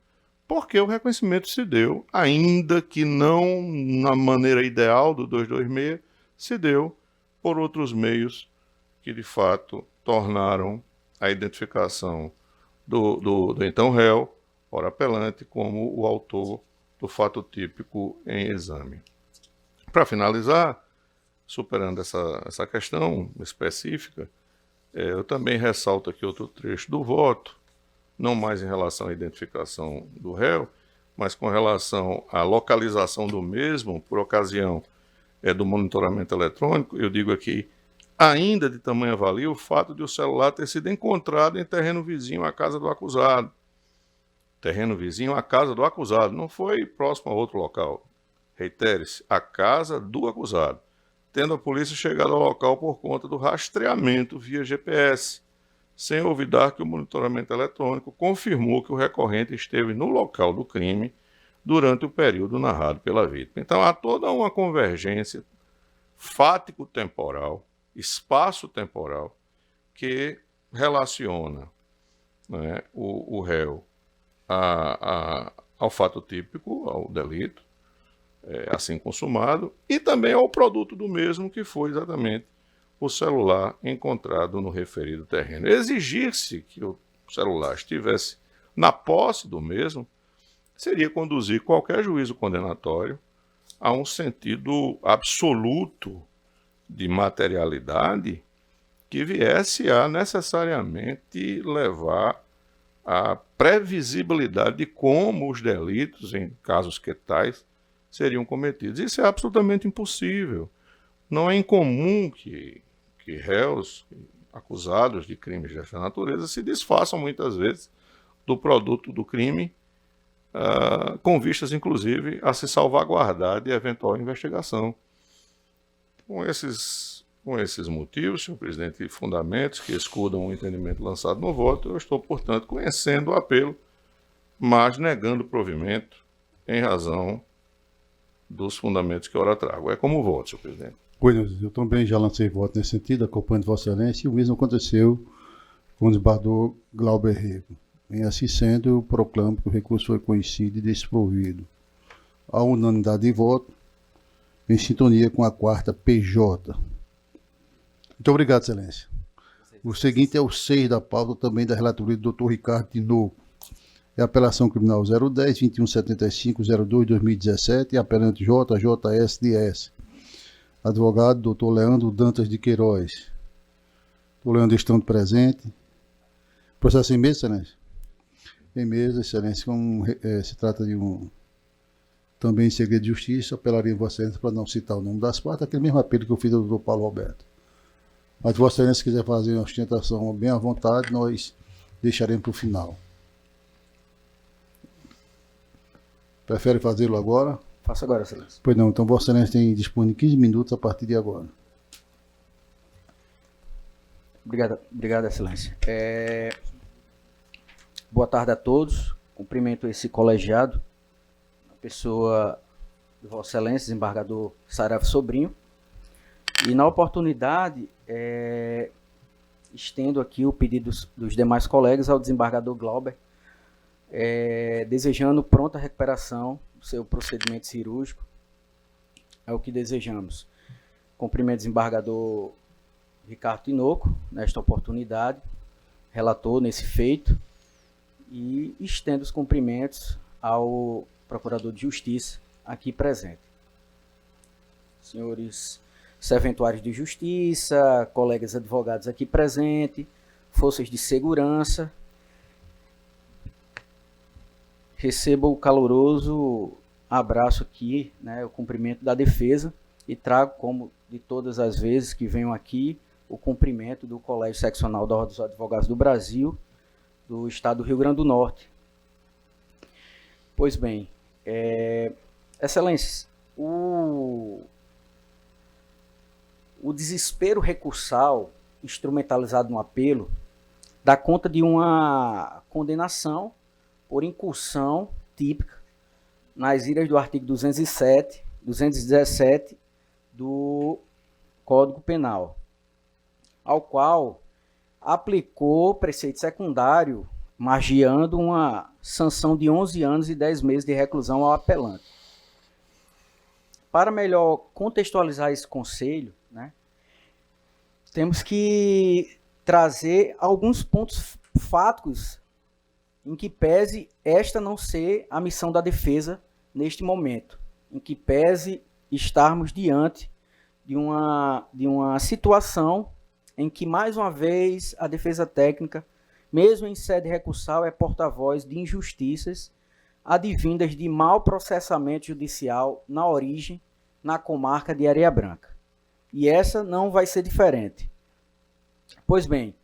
porque o reconhecimento se deu, ainda que não na maneira ideal do 226, se deu por outros meios que, de fato, tornaram a identificação do então réu, ora apelante, como o autor do fato típico em exame. Para finalizar, superando essa questão específica, eu também ressalto aqui outro trecho do voto, não mais em relação à identificação do réu, mas com relação à localização do mesmo, por ocasião do monitoramento eletrônico. Eu digo aqui, ainda de tamanha valia, o fato de o celular ter sido encontrado em terreno vizinho à casa do acusado. Terreno vizinho à casa do acusado, não foi próximo a outro local. Reitere-se, a casa do acusado, tendo a polícia chegado ao local por conta do rastreamento via GPS, sem olvidar que o monitoramento eletrônico confirmou que o recorrente esteve no local do crime durante o período narrado pela vítima. Então há toda uma convergência fático-temporal, espaço-temporal, que relaciona, né, o réu ao fato típico, ao delito, assim consumado, e também ao produto do mesmo, que foi exatamente o celular encontrado no referido terreno. Exigir-se que o celular estivesse na posse do mesmo seria conduzir qualquer juízo condenatório a um sentido absoluto de materialidade que viesse a necessariamente levar à previsibilidade de como os delitos, em casos que tais, seriam cometidos. Isso é absolutamente impossível. Não é incomum que réus acusados de crimes dessa natureza se desfaçam muitas vezes do produto do crime, com vistas, inclusive, a se salvaguardar de eventual investigação. Com esses motivos, senhor presidente, e fundamentos que escudam o entendimento lançado no voto, eu estou, portanto, conhecendo o apelo, mas negando o provimento em razão dos fundamentos que ora trago. É como voto, senhor presidente. Pois, eu também já lancei voto nesse sentido, acompanhando Vossa Excelência, e o mesmo aconteceu com o desembargador Glauber Rego. Em assim sendo, eu proclamo que o recurso foi conhecido e desprovido à unanimidade de voto, em sintonia com a 4ª PJ. Muito obrigado, Excelência. O seguinte é o 6 da pauta, também da relatoria do Dr. Ricardo Tinoco. É a apelação criminal 010-2175-02-2017 e apelante JJSDS. Advogado Dr. Leandro Dantas de Queiroz. Dr. Leandro estando presente. Processo em mesa, Excelência? Em mesa, Excelência, se trata de também segredo de justiça, apelaria a Vossa Excelência para não citar o nome das partes, aquele mesmo apelo que eu fiz ao Dr. Paulo Roberto. Mas se Vossa Excelência quiser fazer uma ostentação bem à vontade, nós deixaremos para o final. Prefere fazê-lo agora? Faça agora, Excelência. Pois não, então Vossa Excelência tem disponível 15 minutos a partir de agora. Obrigado, Excelência. Boa tarde a todos. Cumprimento esse colegiado, a pessoa de Vossa Excelência, desembargador Saraiva Sobrinho. E na oportunidade, estendo aqui o pedido dos demais colegas ao desembargador Glauber, desejando pronta recuperação do seu procedimento cirúrgico. É o que desejamos. Cumprimento o desembargador Ricardo Tinoco, nesta oportunidade, relator nesse feito, e estendo os cumprimentos ao Procurador de Justiça aqui presente. Senhores serventuários de Justiça, colegas advogados aqui presentes, forças de segurança, recebo o caloroso abraço aqui, né, o cumprimento da defesa, e trago, como de todas as vezes que venho aqui, o cumprimento do Colégio Seccional da Ordem dos Advogados do Brasil, do Estado do Rio Grande do Norte. Pois bem, Excelências, o desespero recursal instrumentalizado no apelo dá conta de uma condenação por incursão típica nas ilhas do artigo 217 do Código Penal, ao qual aplicou preceito secundário, margeando uma sanção de 11 anos e 10 meses de reclusão ao apelante. Para melhor contextualizar esse conselho, né, temos que trazer alguns pontos fáticos em que pese esta não ser a missão da defesa neste momento, em que pese estarmos diante de uma situação em que, mais uma vez, a defesa técnica, mesmo em sede recursal, é porta-voz de injustiças advindas de mau processamento judicial na origem, na comarca de Areia Branca. E essa não vai ser diferente. Pois bem,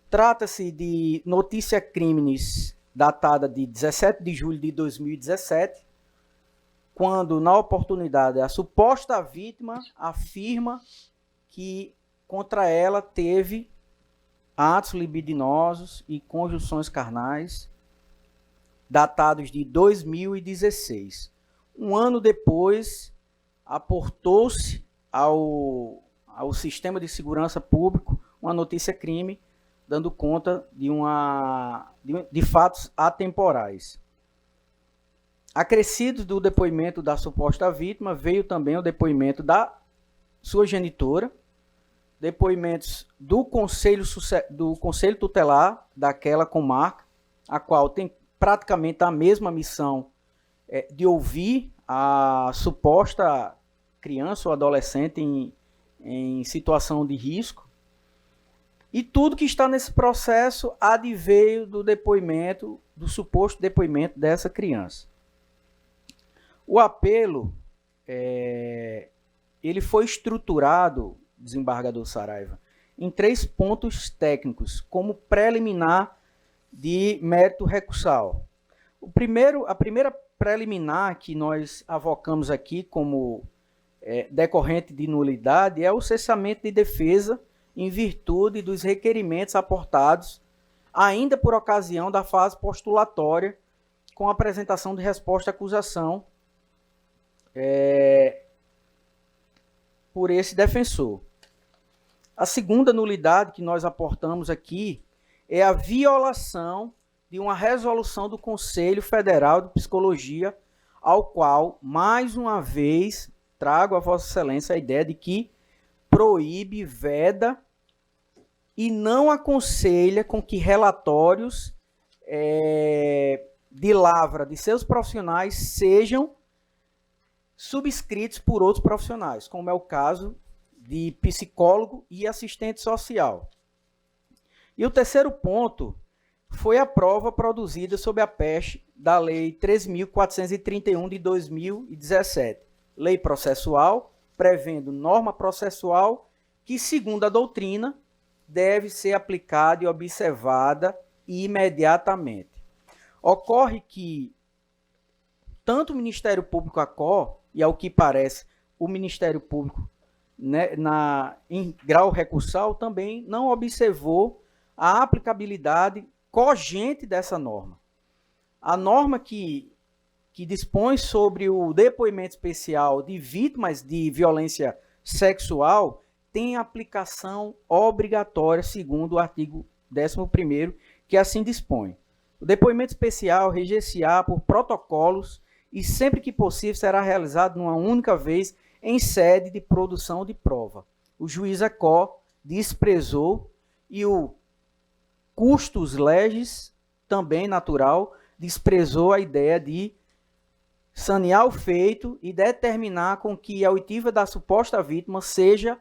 trata-se de notícia crimes datada de 17 de julho de 2017, quando, na oportunidade, a suposta vítima afirma que contra ela teve atos libidinosos e conjunções carnais datados de 2016. Um ano depois, aportou-se ao sistema de segurança público uma notícia-crime, dando conta de fatos atemporais. Acrescido do depoimento da suposta vítima, veio também o depoimento da sua genitora, depoimentos do conselho tutelar daquela comarca, a qual tem praticamente a mesma missão de ouvir a suposta criança ou adolescente em situação de risco. E tudo que está nesse processo adveio do depoimento, do suposto depoimento dessa criança. O apelo, ele foi estruturado, desembargador Saraiva, em 3 pontos técnicos, como preliminar de mérito recursal. A primeira preliminar que nós avocamos aqui como decorrente de nulidade é o cessamento de defesa em virtude dos requerimentos aportados ainda por ocasião da fase postulatória com a apresentação de resposta à acusação por esse defensor. A segunda nulidade que nós aportamos aqui é a violação de uma resolução do Conselho Federal de Psicologia, ao qual, mais uma vez, trago a Vossa Excelência a ideia de que proíbe, veda e não aconselha com que relatórios de lavra de seus profissionais sejam subscritos por outros profissionais, como é o caso de psicólogo e assistente social. E o terceiro ponto foi a prova produzida sob a peste da Lei 13.431 de 2017, lei processual, prevendo norma processual que, segundo a doutrina, deve ser aplicada e observada imediatamente. Ocorre que tanto o Ministério Público ACO, e ao que parece o Ministério Público, né, em grau recursal, também não observou a aplicabilidade cogente dessa norma. A norma que dispõe sobre o depoimento especial de vítimas de violência sexual tem aplicação obrigatória, segundo o artigo 11º, que assim dispõe. O depoimento especial reger-se-á por protocolos e, sempre que possível, será realizado numa única vez em sede de produção de prova. O juiz ACO desprezou e o custos legis, também natural, desprezou a ideia de sanear o feito e determinar com que a oitiva da suposta vítima seja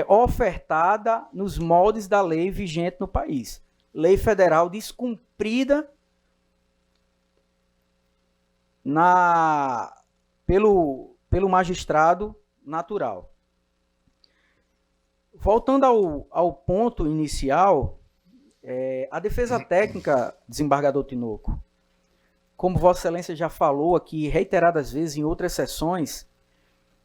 ofertada nos moldes da lei vigente no país. Lei federal descumprida pelo magistrado natural. Voltando ao ponto inicial, a defesa técnica, desembargador Tinoco, como Vossa Excelência já falou aqui reiteradas vezes em outras sessões,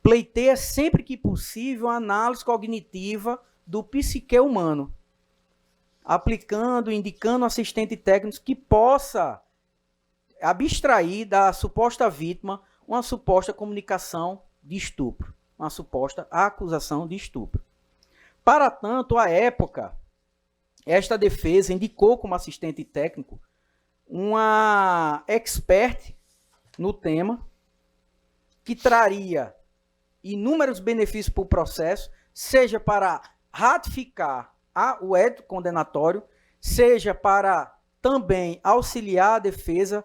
pleiteia sempre que possível a análise cognitiva do psique humano, aplicando, indicando assistente técnico que possa abstrair da suposta vítima uma suposta comunicação de estupro, uma suposta acusação de estupro. Para tanto, à época esta defesa indicou como assistente técnico uma expert no tema que traria inúmeros benefícios para o processo, seja para ratificar o édito condenatório, seja para também auxiliar a defesa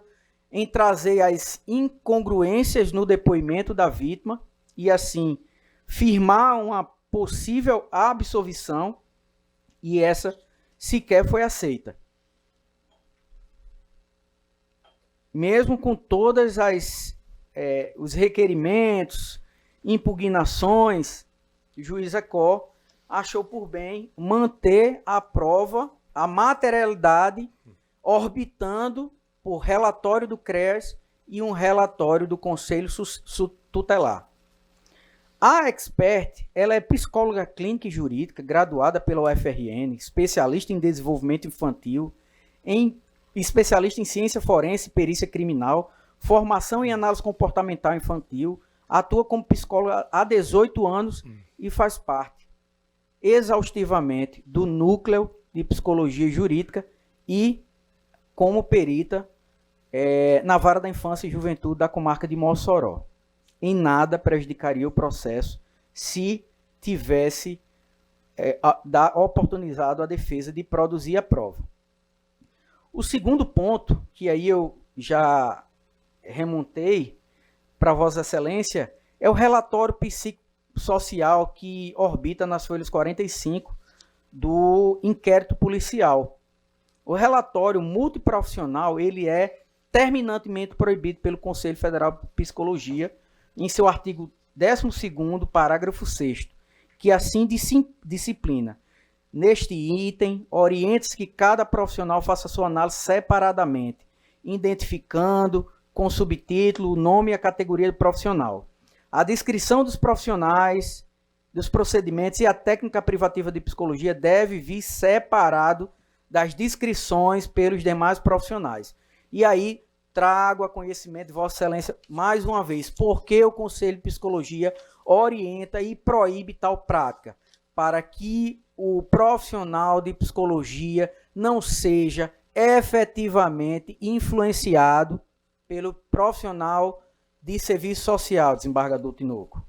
em trazer as incongruências no depoimento da vítima e, assim, firmar uma possível absolvição, e essa sequer foi aceita. Mesmo com todas os requerimentos, impugnações, o juiz Ecó achou por bem manter a prova, a materialidade, orbitando por relatório do CREAS e um relatório do Conselho Tutelar. A expert, ela é psicóloga clínica e jurídica, graduada pela UFRN, especialista em desenvolvimento infantil, especialista em ciência forense e perícia criminal, formação em análise comportamental infantil, atua como psicóloga há 18 anos e faz parte exaustivamente do núcleo de psicologia jurídica e como perita na Vara da Infância e Juventude da comarca de Mossoró. Em nada prejudicaria o processo se tivesse oportunizado a defesa de produzir a prova. O segundo ponto, que aí eu já remontei para Vossa Excelência, é o relatório psicossocial que orbita nas folhas 45 do inquérito policial. O relatório multiprofissional, ele é terminantemente proibido pelo Conselho Federal de Psicologia, em seu artigo 12º, parágrafo 6º, que assim disciplina. Neste item, orienta-se que cada profissional faça sua análise separadamente, identificando com subtítulo o nome e a categoria do profissional. A descrição dos profissionais, dos procedimentos e a técnica privativa de psicologia deve vir separado das descrições pelos demais profissionais. E aí, trago a conhecimento de Vossa Excelência mais uma vez, porque o Conselho de Psicologia orienta e proíbe tal prática, para que o profissional de psicologia não seja efetivamente influenciado pelo profissional de serviço social, desembargador Tinoco.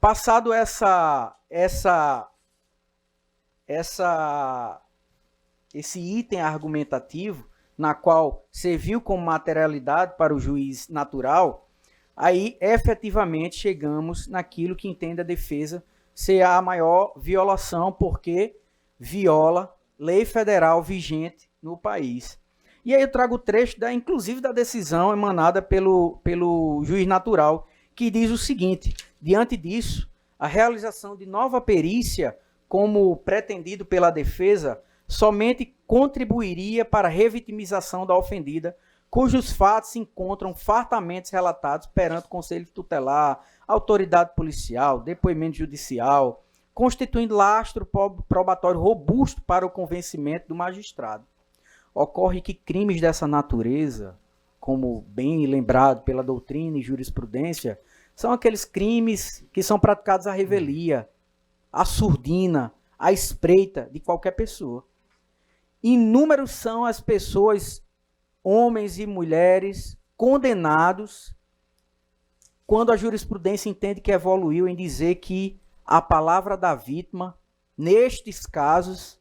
Passado esse item argumentativo, na qual serviu como materialidade para o juiz natural, aí efetivamente chegamos naquilo que entende a defesa ser a maior violação, porque viola lei federal vigente no país. E aí eu trago o trecho, inclusive da decisão emanada pelo juiz natural, que diz o seguinte: diante disso, a realização de nova perícia, como pretendido pela defesa, somente contribuiria para a revitimização da ofendida, cujos fatos se encontram fartamente relatados perante o Conselho Tutelar, autoridade policial, depoimento judicial, constituindo lastro probatório robusto para o convencimento do magistrado. Ocorre que crimes dessa natureza, como bem lembrado pela doutrina e jurisprudência, são aqueles crimes que são praticados à revelia, à surdina, à espreita de qualquer pessoa. Inúmeros são as pessoas, homens e mulheres, condenados, quando a jurisprudência entende que evoluiu em dizer que a palavra da vítima, nestes casos,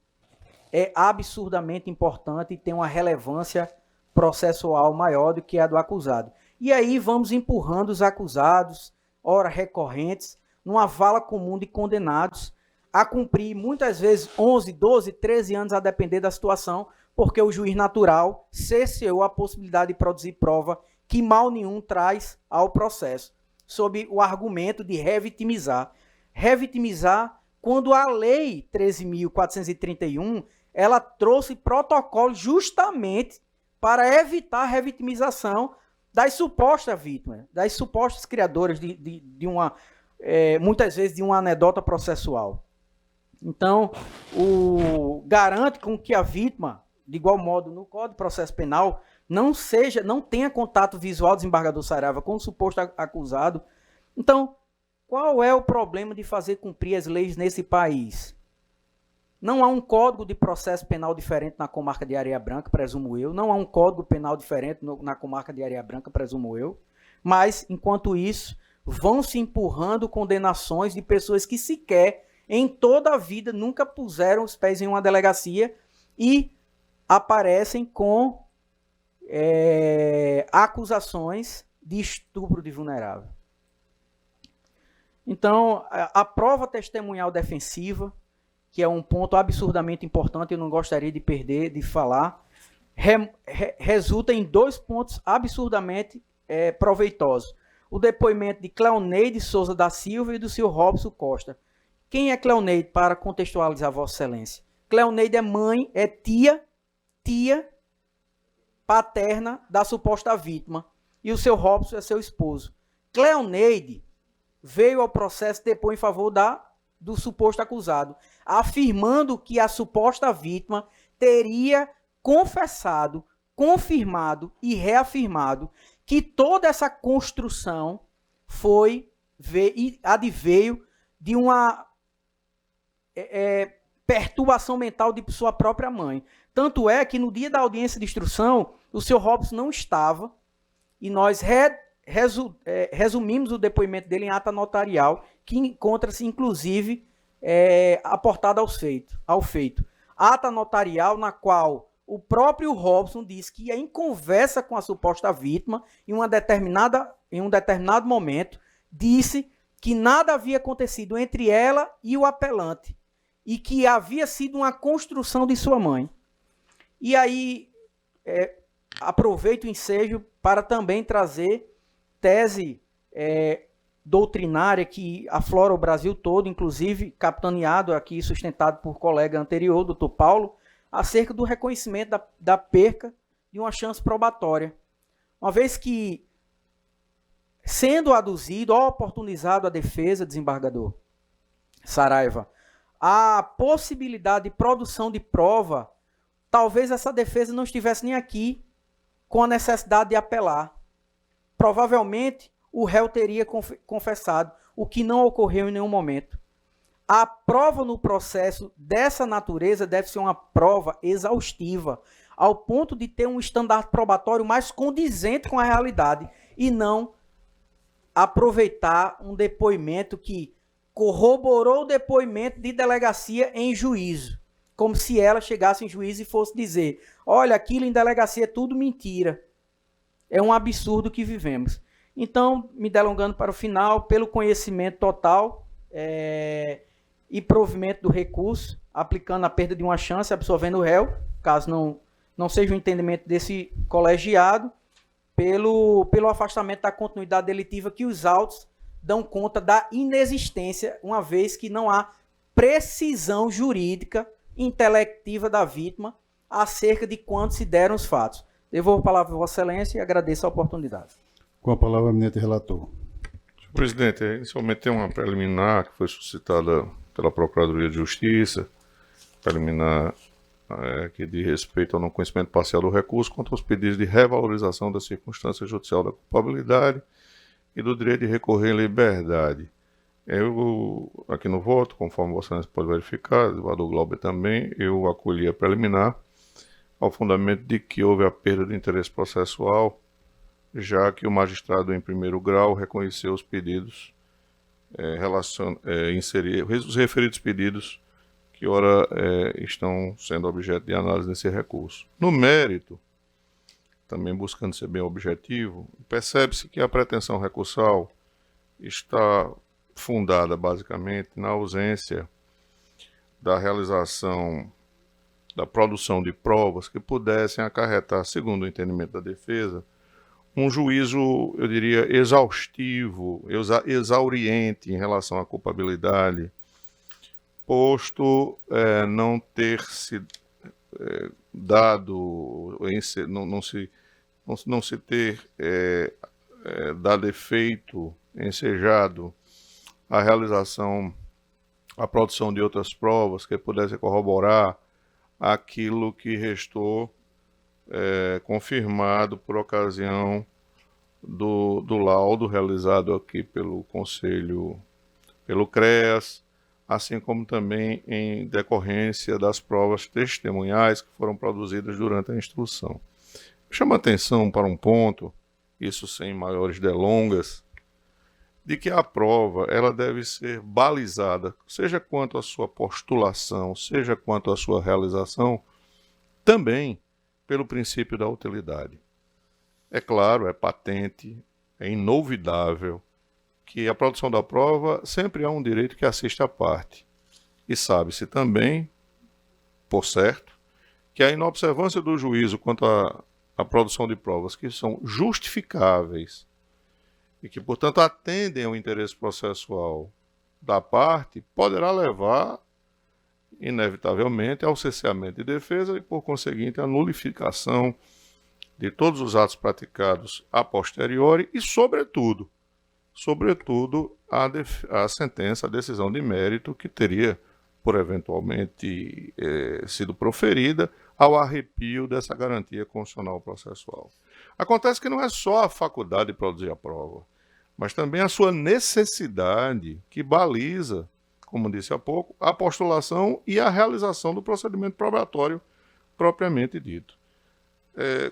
é absurdamente importante e tem uma relevância processual maior do que a do acusado. E aí vamos empurrando os acusados, ora recorrentes, numa vala comum de condenados, a cumprir muitas vezes 11, 12, 13 anos a depender da situação, porque o juiz natural cesseou a possibilidade de produzir prova que mal nenhum traz ao processo, sob o argumento de revitimizar. Revitimizar quando a lei 13.431, ela trouxe protocolo justamente para evitar a revitimização das supostas vítimas, das supostas criadoras de uma, muitas vezes, de uma anedota processual. Então, garante com que a vítima, de igual modo, no Código de Processo Penal, não tenha contato visual, desembargador Saraiva, com o suposto acusado. Então, qual é o problema de fazer cumprir as leis nesse país? Não há um código de processo penal diferente na comarca de Areia Branca, presumo eu. Não há um código penal diferente na comarca de Areia Branca, presumo eu. Mas, enquanto isso, vão se empurrando condenações de pessoas que sequer, em toda a vida, nunca puseram os pés em uma delegacia e aparecem com acusações de estupro de vulnerável. Então, a prova testemunhal defensiva, que é um ponto absurdamente importante, eu não gostaria de perder, de falar, resulta em 2 pontos absurdamente proveitosos. O depoimento de Cleoneide Souza da Silva e do Sr. Robson Costa. Quem é Cleoneide, para contextualizar Vossa Excelência? Cleoneide é mãe, é tia paterna da suposta vítima. E o Sr. Robson é seu esposo. Cleoneide veio ao processo depor em favor do suposto acusado, afirmando que a suposta vítima teria confessado, confirmado e reafirmado que toda essa construção adveio de uma perturbação mental de sua própria mãe. Tanto é que no dia da audiência de instrução, o Sr. Robson não estava e nós resumimos o depoimento dele em ata notarial, que encontra-se, inclusive, aportada ao feito. Ata notarial na qual o próprio Robson diz que, em conversa com a suposta vítima, em um determinado momento, disse que nada havia acontecido entre ela e o apelante e que havia sido uma construção de sua mãe. E aí, aproveito o ensejo para também trazer tese doutrinária que aflora o Brasil todo, inclusive capitaneado aqui, sustentado por colega anterior, doutor Paulo, acerca do reconhecimento da perca de uma chance probatória. Uma vez que, sendo aduzido ou oportunizado a defesa, desembargador Saraiva, a possibilidade de produção de prova, talvez essa defesa não estivesse nem aqui com a necessidade de apelar. Provavelmente, o réu teria confessado, o que não ocorreu em nenhum momento. A prova no processo dessa natureza deve ser uma prova exaustiva, ao ponto de ter um estandarte probatório mais condizente com a realidade e não aproveitar um depoimento que corroborou o depoimento de delegacia em juízo, como se ela chegasse em juízo e fosse dizer: olha, aquilo em delegacia é tudo mentira. É um absurdo que vivemos. Então, me delongando para o final, pelo conhecimento total e provimento do recurso, aplicando a perda de uma chance, absolvendo o réu, caso não seja o entendimento desse colegiado, pelo afastamento da continuidade delitiva, que os autos dão conta da inexistência, uma vez que não há precisão jurídica intelectiva da vítima acerca de quando se deram os fatos. Devolvo a palavra a Vossa Excelência e agradeço a oportunidade. Com a palavra, eminente relator. Senhor presidente, inicialmente tem uma preliminar que foi suscitada pela Procuradoria de Justiça, preliminar que diz respeito ao não conhecimento parcial do recurso contra os pedidos de revalorização da circunstância judicial da culpabilidade e do direito de recorrer em liberdade. Eu, aqui no voto, conforme Vossa Excelência pode verificar, o desembargador Glauber também, eu acolhi a preliminar ao fundamento de que houve a perda de interesse processual, já que o magistrado em primeiro grau reconheceu os pedidos, os referidos pedidos que ora estão sendo objeto de análise nesse recurso. No mérito, também buscando ser bem objetivo, percebe-se que a pretensão recursal está fundada basicamente na ausência da realização da produção de provas que pudessem acarretar, segundo o entendimento da defesa, um juízo, eu diria, exaustivo, exauriente em relação à culpabilidade, posto não ter se dado, não se ter dado efeito, ensejado a realização, a produção de outras provas que pudessem corroborar aquilo que restou confirmado por ocasião do laudo realizado aqui pelo Conselho, pelo CREAS, assim como também em decorrência das provas testemunhais que foram produzidas durante a instrução. Chama atenção para um ponto, isso sem maiores delongas, de que a prova ela deve ser balizada, seja quanto à sua postulação, seja quanto à sua realização, também pelo princípio da utilidade. É claro, é patente, é inovidável que a produção da prova sempre há um direito que assiste à parte. E sabe-se também, por certo, que a inobservância do juízo quanto à produção de provas que são justificáveis e que, portanto, atendem ao interesse processual da parte, poderá levar, inevitavelmente, ao cesseamento de defesa e, por conseguinte, à nulificação de todos os atos praticados a posteriori e, sobretudo, a sentença, a decisão de mérito que teria, por eventualmente, sido proferida ao arrepio dessa garantia constitucional processual. Acontece que não é só a faculdade de produzir a prova, mas também a sua necessidade que baliza, como disse há pouco, a postulação e a realização do procedimento probatório propriamente dito.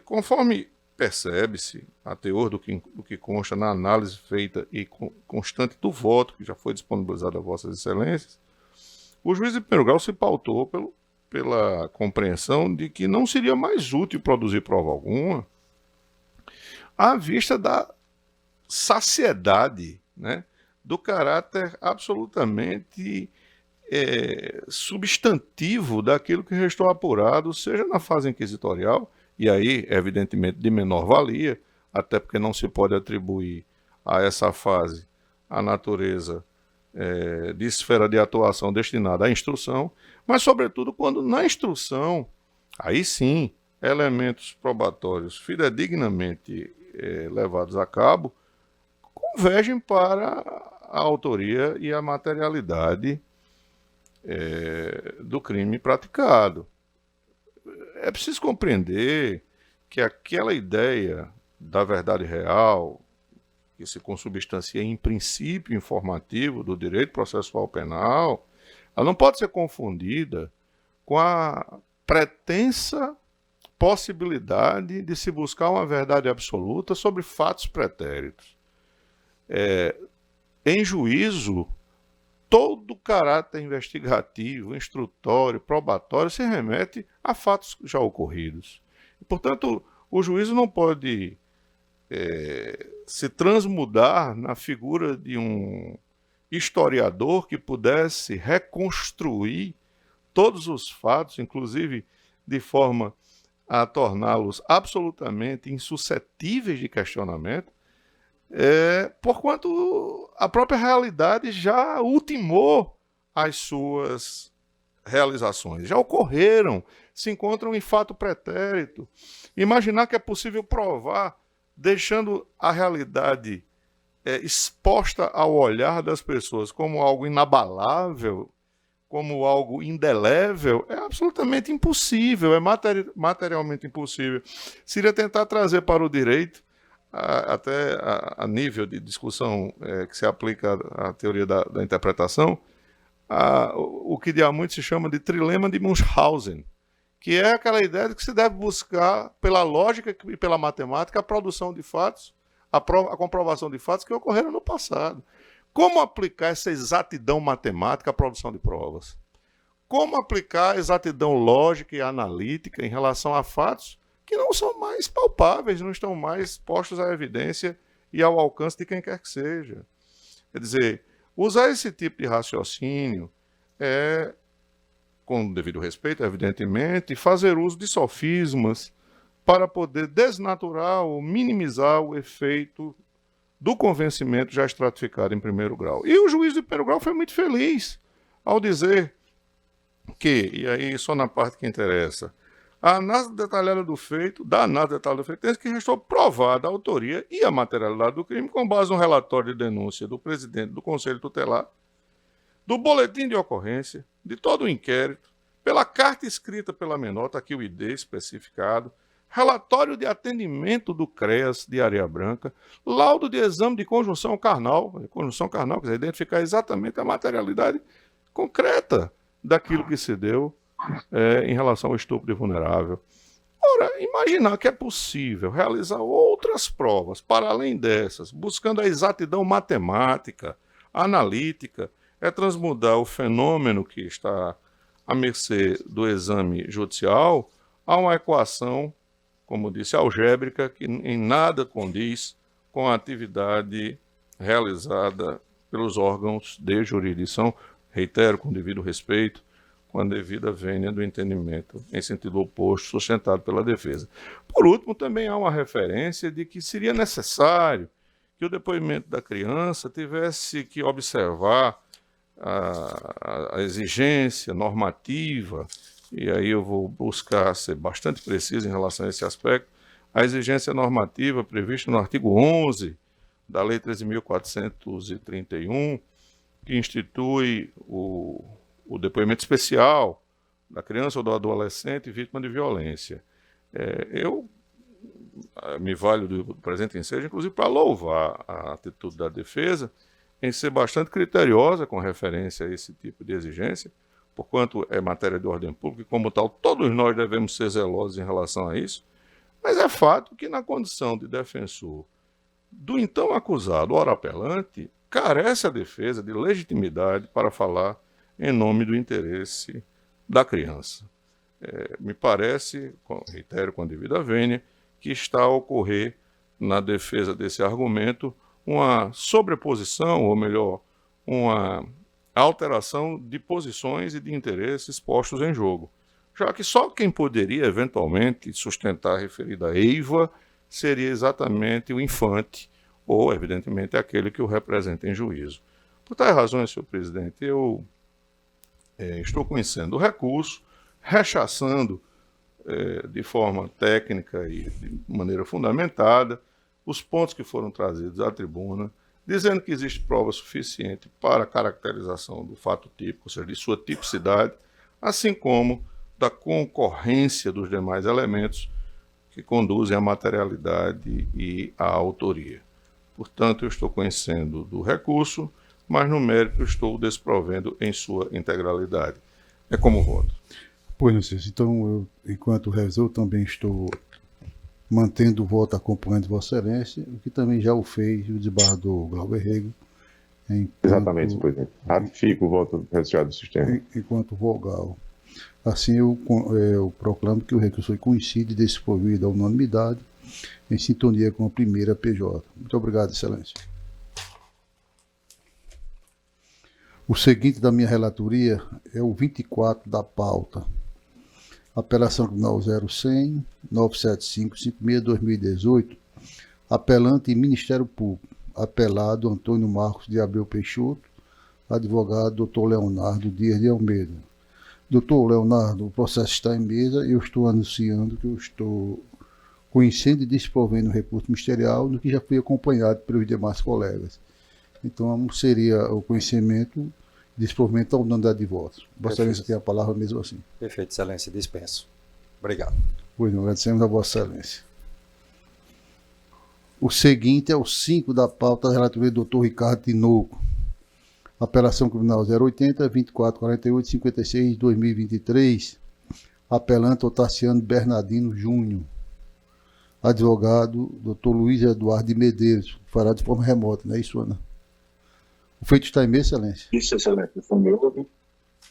Conforme percebe-se, a teor do que consta na análise feita e constante do voto, que já foi disponibilizado a Vossas Excelências, o juiz de primeiro grau se pautou pela compreensão de que não seria mais útil produzir prova alguma à vista da saciedade, né, do caráter absolutamente substantivo daquilo que restou apurado, seja na fase inquisitorial, e aí, evidentemente, de menor valia, até porque não se pode atribuir a essa fase a natureza de esfera de atuação destinada à instrução, mas, sobretudo, quando na instrução, aí sim, elementos probatórios fidedignamente levados a cabo convergem para a autoria e a materialidade do crime praticado. É preciso compreender que aquela ideia da verdade real, que se consubstancia em princípio informativo do direito processual penal, ela não pode ser confundida com a pretensa possibilidade de se buscar uma verdade absoluta sobre fatos pretéritos. Em juízo, todo caráter investigativo, instrutório, probatório se remete a fatos já ocorridos. Portanto, o juízo não pode se transmudar na figura de um historiador que pudesse reconstruir todos os fatos, inclusive de forma a torná-los absolutamente insuscetíveis de questionamento, porquanto a própria realidade já ultimou as suas realizações, já ocorreram, se encontram em fato pretérito. Imaginar que é possível provar, deixando a realidade exposta ao olhar das pessoas como algo inabalável, como algo indelével, é absolutamente impossível, é materialmente impossível. Seria tentar trazer para o direito, até a nível de discussão que se aplica à teoria da interpretação, o que de muito se chama de trilema de Munchausen, que é aquela ideia de que se deve buscar, pela lógica e pela matemática, a produção de fatos, a comprovação de fatos que ocorreram no passado. Como aplicar essa exatidão matemática à produção de provas? Como aplicar a exatidão lógica e analítica em relação a fatos que não são mais palpáveis, não estão mais postos à evidência e ao alcance de quem quer que seja? Quer dizer, usar esse tipo de raciocínio com devido respeito, evidentemente, fazer uso de sofismas para poder desnaturar ou minimizar o efeito do convencimento já estratificado em primeiro grau. E o juiz de primeiro grau foi muito feliz ao dizer que, e aí só na parte que interessa, a análise detalhada do feito, tem que restou provada a autoria e a materialidade do crime com base no relatório de denúncia do presidente do Conselho Tutelar, do boletim de ocorrência, de todo o inquérito, pela carta escrita pela menor, está aqui o ID especificado, relatório de atendimento do CREAS de Areia Branca, laudo de exame de conjunção carnal, quer dizer, identificar exatamente a materialidade concreta daquilo que se deu em relação ao estupro de vulnerável. Ora, imaginar que é possível realizar outras provas, para além dessas, buscando a exatidão matemática, analítica, é transmudar o fenômeno que está à mercê do exame judicial a uma equação, como disse, algébrica, que em nada condiz com a atividade realizada pelos órgãos de jurisdição, reitero, com devido respeito, com a devida vênia do entendimento em sentido oposto, sustentado pela defesa. Por último, também há uma referência de que seria necessário que o depoimento da criança tivesse que observar a exigência normativa, e aí eu vou buscar ser bastante preciso em relação a esse aspecto, a exigência normativa prevista no artigo 11 da Lei 13.431, que institui o depoimento especial da criança ou do adolescente vítima de violência. Eu me valho do presente ensejo, inclusive, para louvar a atitude da defesa em ser bastante criteriosa com referência a esse tipo de exigência, porquanto é matéria de ordem pública e, como tal, todos nós devemos ser zelosos em relação a isso, mas é fato que, na condição de defensor do então acusado, ora apelante, carece a defesa de legitimidade para falar em nome do interesse da criança. Me parece, reitero com a devida vênia, que está a ocorrer na defesa desse argumento uma sobreposição, ou melhor, uma alteração de posições e de interesses postos em jogo, já que só quem poderia eventualmente sustentar a referida eiva seria exatamente o infante, ou, evidentemente, aquele que o representa em juízo. Por tais razões, senhor presidente, eu estou conhecendo o recurso, rechaçando de forma técnica e de maneira fundamentada os pontos que foram trazidos à tribuna, dizendo que existe prova suficiente para a caracterização do fato típico, ou seja, de sua tipicidade, assim como da concorrência dos demais elementos que conduzem à materialidade e à autoria. Portanto, eu estou conhecendo do recurso, mas no mérito estou desprovendo em sua integralidade. É como voto. Pois não sei. Então, enquanto revisor, também estou mantendo o voto acompanhando Vossa Excelência, o que também já o fez o desembargador Glauber Rego. Exatamente, presidente. Ratifico o voto registrado do sistema. Enquanto vogal. Assim, eu proclamo que o recurso foi conhecido e desprovido à unanimidade, em sintonia com a primeira PJ. Muito obrigado, Excelência. O seguinte da minha relatoria é o 24 da pauta. Apelação criminal 0100 97556-2018, apelante e Ministério Público, apelado Antônio Marcos de Abreu Peixoto, advogado Dr. Leonardo Dias de Almeida. Doutor Leonardo, o processo está em mesa e eu estou anunciando que eu estou conhecendo e desprovendo o recurso ministerial, no que já fui acompanhado pelos demais colegas. Então, seria o conhecimento e desprovimento à unanimidade de votos. Vossa Excelência tem a palavra mesmo assim. Perfeito, Excelência, dispenso. Obrigado. Pois não, agradecemos a Vossa Excelência. O seguinte é o 5 da pauta da relatoria do Dr. Ricardo Tinoco. Apelação criminal 080-2448-56-2023. Apelante Otaciano Bernardino Júnior. Advogado Dr. Luiz Eduardo de Medeiros. Fará de forma remota, não é isso, Ana? O feito está em mesa, Excelência? Isso, Excelência. Foi meu.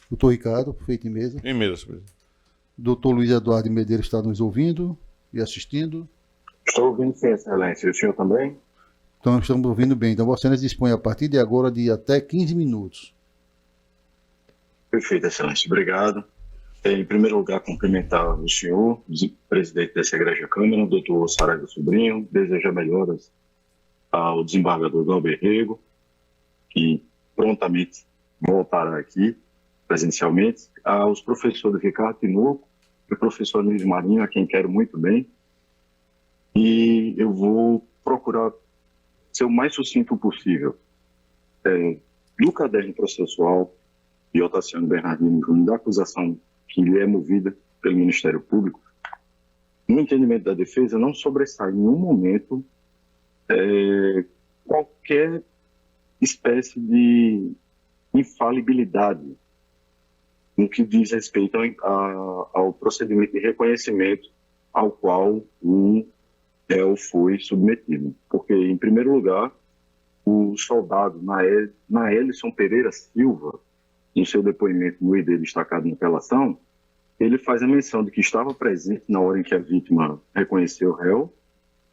Doutor Ricardo, feito em mesa. Em mesa, presidente. Doutor Luiz Eduardo de Medeiros está nos ouvindo e assistindo? Estou ouvindo sim, Excelência. O senhor também? Então, estamos ouvindo bem. Então, Vossa Excelência dispõe a partir de agora de até 15 minutos. Perfeito, Excelência. Obrigado. Em primeiro lugar, cumprimentar o senhor, presidente dessa Igreja Câmara, doutor Saraiva Sobrinho, desejar melhoras ao desembargador Glauber Rego, que prontamente voltará aqui presencialmente, aos professores Ricardo Tinoco e o professor Luiz Marinho, a quem quero muito bem, e eu vou procurar ser o mais sucinto possível. No caderno processual de Otaciano Bernardino Júnior, da acusação que lhe é movida pelo Ministério Público, no entendimento da defesa, não sobressai em nenhum momento qualquer espécie de infalibilidade no que diz respeito ao procedimento de reconhecimento ao qual o réu foi submetido. Porque, em primeiro lugar, o soldado Naelson Pereira Silva, no seu depoimento no ID destacado na apelação, ele faz a menção de que estava presente na hora em que a vítima reconheceu o réu,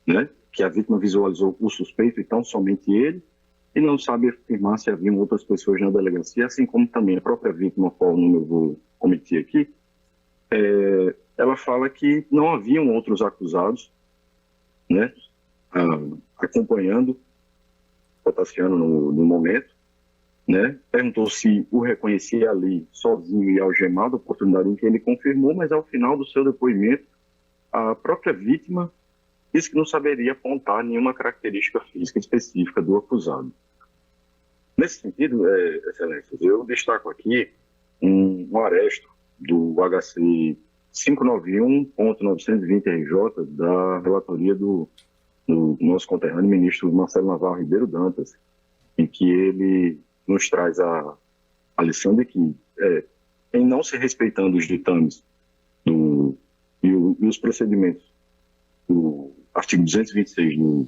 né, que a vítima visualizou o suspeito e tão somente ele, e não sabe afirmar se haviam outras pessoas na delegacia, assim como também a própria vítima, qual número eu vou omitir aqui, ela fala que não haviam outros acusados, né, acompanhando Potassiano no momento, né, perguntou se o reconhecia ali sozinho e algemado, oportunidade em que ele confirmou, mas ao final do seu depoimento, a própria vítima disse que não saberia apontar nenhuma característica física específica do acusado. Nesse sentido, Excelências, eu destaco aqui um aresto do HC 591.920 RJ da relatoria do nosso conterrâneo ministro Marcelo Navarro Ribeiro Dantas, em que ele nos traz a lição de que, em não se respeitando os ditames e os procedimentos do artigo 226 do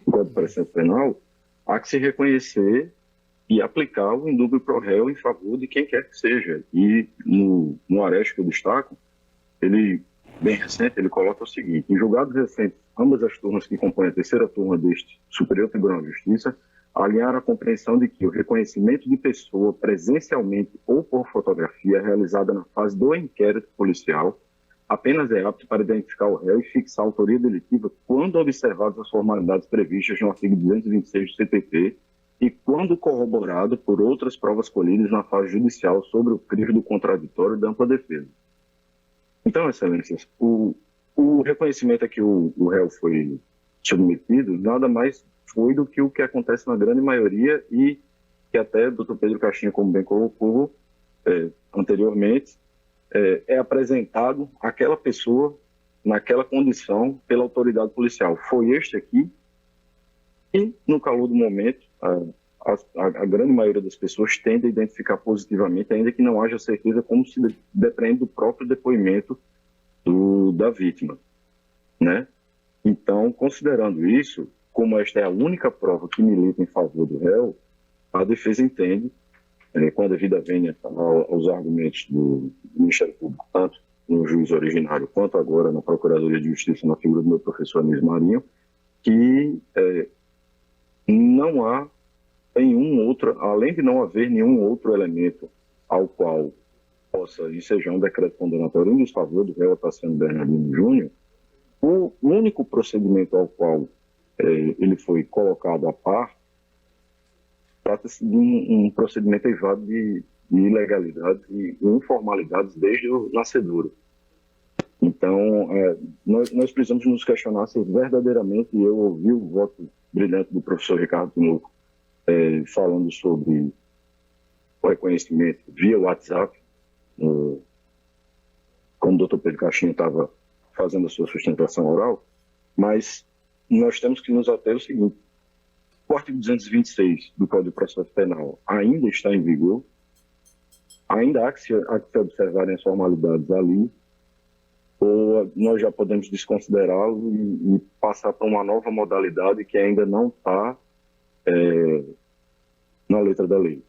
Código de Processo Penal, há que se reconhecer e aplicar o indúbio pro réu em favor de quem quer que seja. E no aresto que eu destaco, ele, bem recente, ele coloca o seguinte: em julgados recentes, ambas as turmas que compõem a terceira turma deste Superior Tribunal de Justiça alinharam a compreensão de que o reconhecimento de pessoa presencialmente ou por fotografia realizada na fase do inquérito policial apenas é apto para identificar o réu e fixar a autoria delitiva quando observadas as formalidades previstas no artigo 226 do CPP e quando corroborado por outras provas colhidas na fase judicial sobre o crivo do contraditório e da ampla defesa. Então, Excelências, o reconhecimento a que o réu foi submetido nada mais foi do que o que acontece na grande maioria e que até o Dr. Pedro Caixinha, como bem colocou anteriormente, é apresentado aquela pessoa naquela condição pela autoridade policial. Foi este aqui e, no calor do momento, a grande maioria das pessoas tende a identificar positivamente, ainda que não haja certeza, como se depreende do próprio depoimento da vítima, né? Então, considerando isso, como esta é a única prova que milita em favor do réu, a defesa entende, com a devida vênia aos argumentos do Ministério Público, tanto no juiz originário quanto agora na Procuradoria de Justiça, na figura do meu professor Anísio Marinho, que não há nenhum outro, além de não haver nenhum outro elemento ao qual possa ensejar um decreto condenatório em desfavor do réu Tassiano Bernardino Júnior, o único procedimento ao qual ele foi colocado a par trata-se de um procedimento eivado de ilegalidades e informalidades desde o nascedouro. Então, nós precisamos nos questionar se verdadeiramente eu ouvi o voto brilhante do professor Ricardo Tinoco falando sobre o reconhecimento via WhatsApp, como o Dr. Pedro Caixinha estava fazendo a sua sustentação oral, mas nós temos que nos ater ao seguinte: o artigo 226 do Código de Processo Penal ainda está em vigor, ainda há que se observarem as formalidades ali, ou nós já podemos desconsiderá-lo e passar para uma nova modalidade que ainda não está na letra da lei.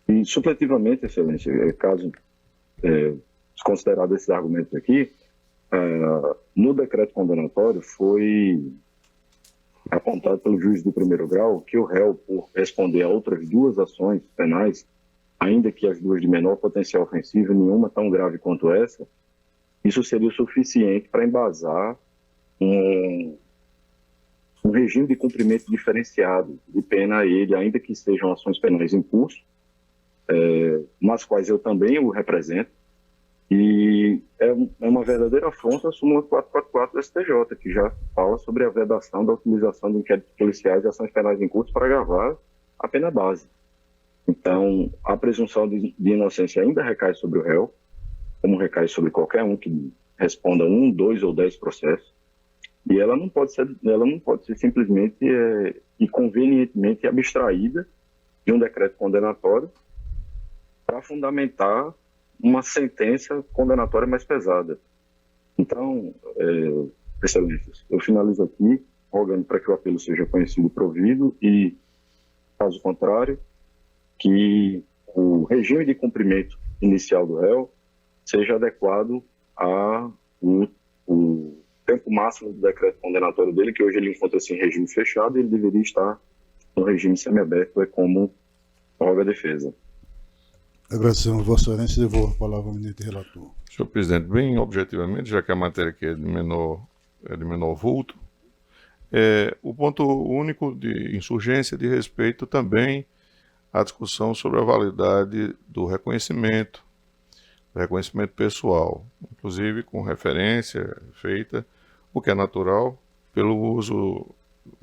E, supletivamente, Excelência, caso desconsiderado esses argumentos aqui, no decreto condenatório foi apontado pelo juiz do primeiro grau que o réu, por responder a outras duas ações penais, ainda que as duas de menor potencial ofensivo, nenhuma tão grave quanto essa, isso seria o suficiente para embasar um regime de cumprimento diferenciado de pena a ele, ainda que sejam ações penais em curso, nas quais eu também o represento, e é uma verdadeira afronta à súmula 444 do STJ, que já fala sobre a vedação da utilização de inquéritos policiais e ações penais em curso para agravar a pena base. Então, a presunção de inocência ainda recai sobre o réu, como recai sobre qualquer um que responda 1, 2 ou 10 processos, e ela não pode ser simplesmente e convenientemente abstraída de um decreto condenatório para fundamentar uma sentença condenatória mais pesada. Então, excelências, eu finalizo aqui, rogando para que o apelo seja conhecido e provido e, caso contrário, que o regime de cumprimento inicial do réu seja adequado ao tempo máximo do decreto condenatório dele, que hoje ele encontra-se em regime fechado e ele deveria estar no regime semiaberto, como roga a defesa. Agradecemos, Vossa Excelência, devolvo a palavra ao ministro relator. Senhor presidente, bem objetivamente, já que a matéria aqui é de menor vulto, o ponto único de insurgência de respeito também à discussão sobre a validade do reconhecimento pessoal, inclusive com referência feita, o que é natural, pelo uso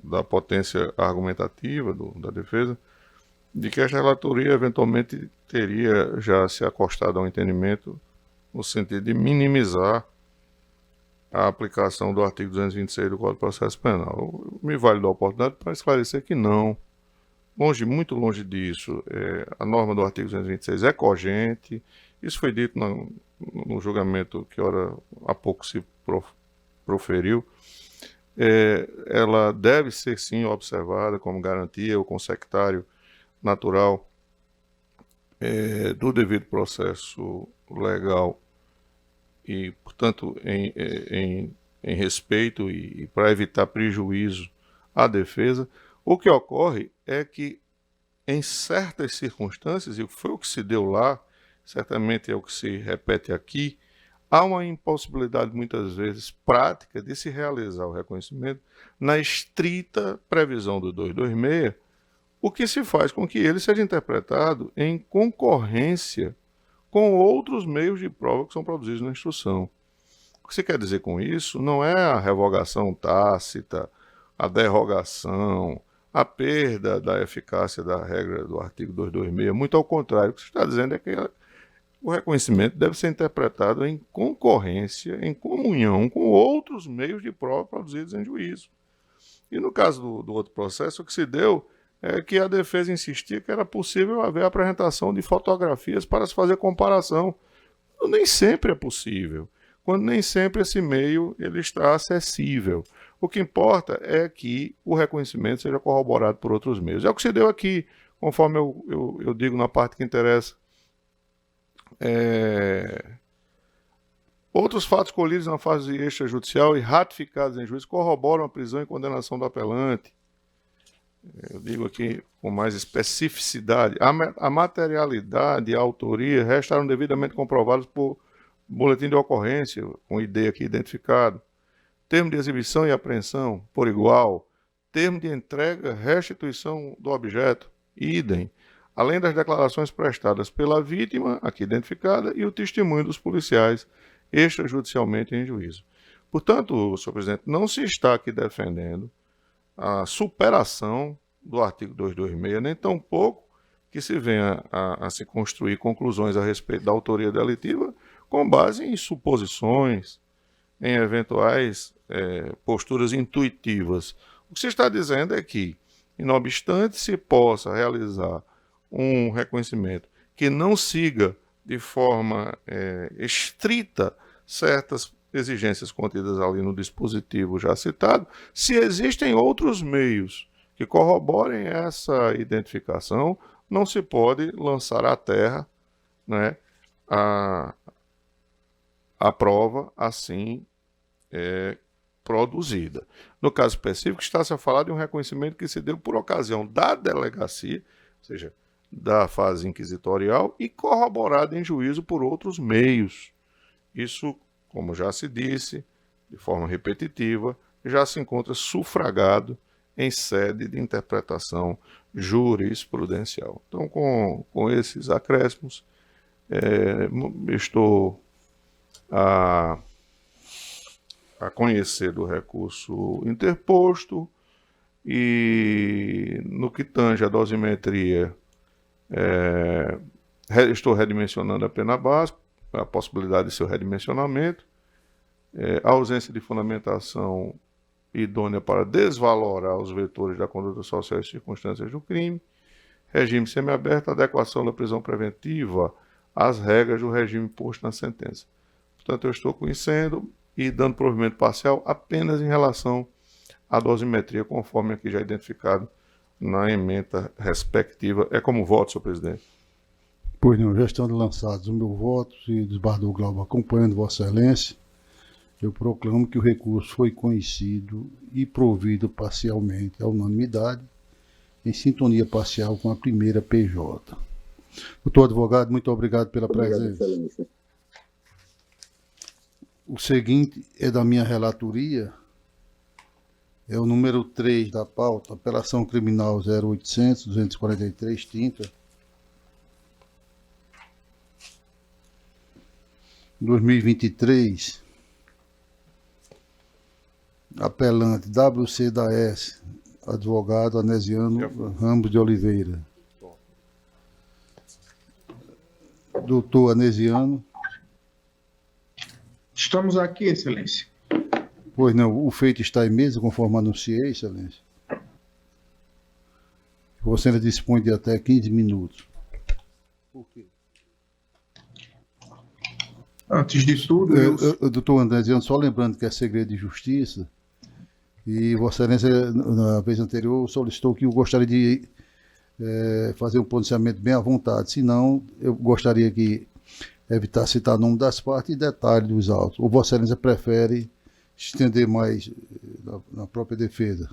da potência argumentativa da defesa, de que esta relatoria eventualmente teria já se acostado ao entendimento no sentido de minimizar a aplicação do artigo 226 do Código de Processo Penal. Eu me vale da oportunidade para esclarecer que não. Muito longe disso. A norma do artigo 226 é cogente. Isso foi dito no julgamento que há pouco se proferiu. Ela deve ser, sim, observada como garantia ou consectário natural do devido processo legal e, portanto, em respeito e para evitar prejuízo à defesa. O que ocorre é que, em certas circunstâncias, e foi o que se deu lá, certamente é o que se repete aqui, há uma impossibilidade, muitas vezes, prática de se realizar o reconhecimento na estrita previsão do 226, o que se faz com que ele seja interpretado em concorrência com outros meios de prova que são produzidos na instrução. O que se quer dizer com isso não é a revogação tácita, a derrogação, a perda da eficácia da regra do artigo 226, muito ao contrário. O que se está dizendo é que o reconhecimento deve ser interpretado em concorrência, em comunhão com outros meios de prova produzidos em juízo. E no caso do outro processo, o que se deu é que a defesa insistia que era possível haver a apresentação de fotografias para se fazer comparação. Nem sempre é possível, quando nem sempre esse meio ele está acessível. O que importa é que o reconhecimento seja corroborado por outros meios. É o que se deu aqui, conforme eu digo na parte que interessa. Outros fatos colhidos na fase extrajudicial e ratificados em juízo corroboram a prisão e condenação do apelante. Eu digo aqui com mais especificidade. A materialidade e a autoria restaram devidamente comprovados por boletim de ocorrência, com ID aqui identificado. Termo de exibição e apreensão, por igual. Termo de entrega, restituição do objeto, idem. Além das declarações prestadas pela vítima, aqui identificada, e o testemunho dos policiais extrajudicialmente em juízo. Portanto, senhor presidente, não se está aqui defendendo a superação do artigo 226, nem tampouco que se venha a se construir conclusões a respeito da autoria delitiva com base em suposições, em eventuais posturas intuitivas. O que se está dizendo é que, não obstante se possa realizar um reconhecimento que não siga de forma estrita certas exigências contidas ali no dispositivo já citado, se existem outros meios que corroborem essa identificação, não se pode lançar à terra, né, a prova assim produzida. No caso específico, está-se a falar de um reconhecimento que se deu por ocasião da delegacia, ou seja, da fase inquisitorial, e corroborado em juízo por outros meios. Isso, como já se disse, de forma repetitiva, já se encontra sufragado em sede de interpretação jurisprudencial. Então, com esses acréscimos, estou a conhecer do recurso interposto e, no que tange a dosimetria, estou redimensionando a pena base, a possibilidade de seu redimensionamento, a ausência de fundamentação idônea para desvalorar os vetores da conduta social e circunstâncias do crime, regime semiaberto, adequação da prisão preventiva às regras do regime posto na sentença. Portanto, eu estou conhecendo e dando provimento parcial apenas em relação à dosimetria, conforme aqui já identificado na ementa respectiva. É como voto, senhor presidente. Pois não, já estando lançados o meu voto e desembargador Glauber acompanhando Vossa Excelência, eu proclamo que o recurso foi conhecido e provido parcialmente à unanimidade, em sintonia parcial com a primeira PJ. Doutor advogado, muito obrigado pela presença. O seguinte é da minha relatoria, é o número 3 da pauta, apelação criminal 0800-243, tinta, 2023, apelante WC da S, advogado Anesiano Ramos de Oliveira. Doutor Anesiano. Estamos aqui, Excelência. Pois não, o feito está em mesa, conforme anunciei, Excelência. Você ainda dispõe de até 15 minutos. Por quê? Antes de tudo, doutor Anesiano, só lembrando que é segredo de justiça, e Vossa Excelência, na vez anterior, solicitou que eu gostaria de fazer um pronunciamento bem à vontade, senão eu gostaria que evitar citar o nome das partes e detalhes dos autos. Ou Vossa Excelência prefere estender mais na própria defesa?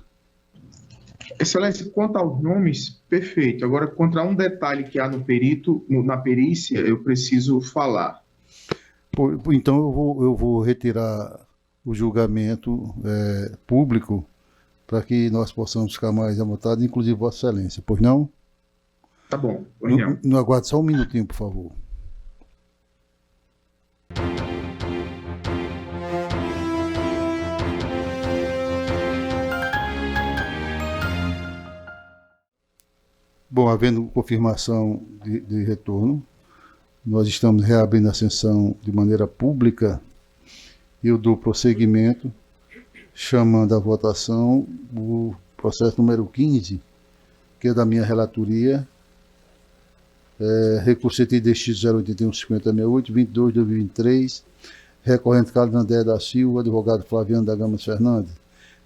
Excelência, quanto aos nomes, perfeito. Agora, quanto a um detalhe que há no perito, na perícia, eu preciso falar. Então eu vou retirar o julgamento público para que nós possamos ficar mais à vontade, inclusive Vossa Excelência. Pois não? Tá bom. Não aguarde só um minutinho, por favor. Bom, havendo confirmação de retorno, nós estamos reabrindo a sessão de maneira pública. Eu dou prosseguimento, chamando à votação o processo número 15, que é da minha relatoria, recurso CTDX 081-5068, 22/2023, recorrente Carlos André da Silva, advogado Flaviano da Gama Fernandes,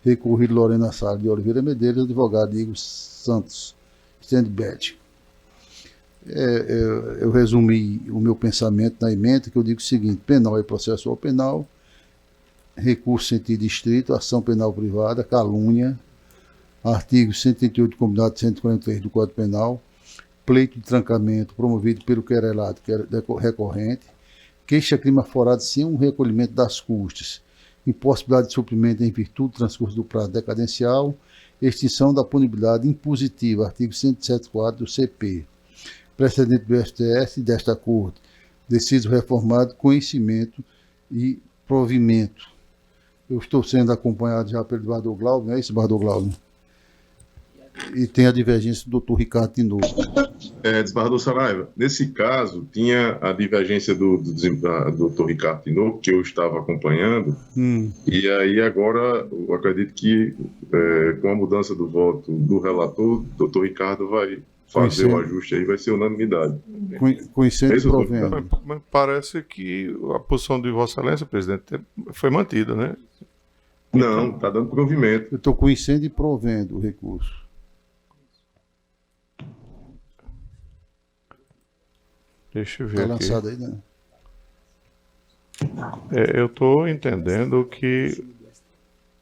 recorrido Lorena Salles de Oliveira Medeiros, advogado Igor Santos Standbet. Eu resumi o meu pensamento na ementa, que eu digo o seguinte: penal é processual penal, recurso sentido estrito, ação penal privada, calúnia, artigo 138 combinado 143 do Código Penal, pleito de trancamento promovido pelo querelado, que é recorrente, queixa-crime aforado sem um recolhimento das custas, impossibilidade de suprimento em virtude do transcurso do prazo decadencial, extinção da punibilidade impositiva, artigo 174 do CP, precedente do STF e desta Corte, deciso reformado, conhecimento e provimento. Eu estou sendo acompanhado já pelo advogado Glauber, não é isso, advogado Glauber? E tem a divergência do doutor Ricardo Tinoco. Desembargador Saraiva, nesse caso, tinha a divergência do doutor Ricardo Tinoco, que eu estava acompanhando, e aí agora eu acredito que com a mudança do voto do relator, o doutor Ricardo vai fazer o ajuste aí, vai ser unanimidade. Conhecendo e provendo. Mas parece que a posição de Vossa Excelência, presidente, foi mantida, né? Não, está dando provimento. Eu estou conhecendo e provendo o recurso. Deixa eu ver Está aqui. lançado aí, né? Eu estou entendendo que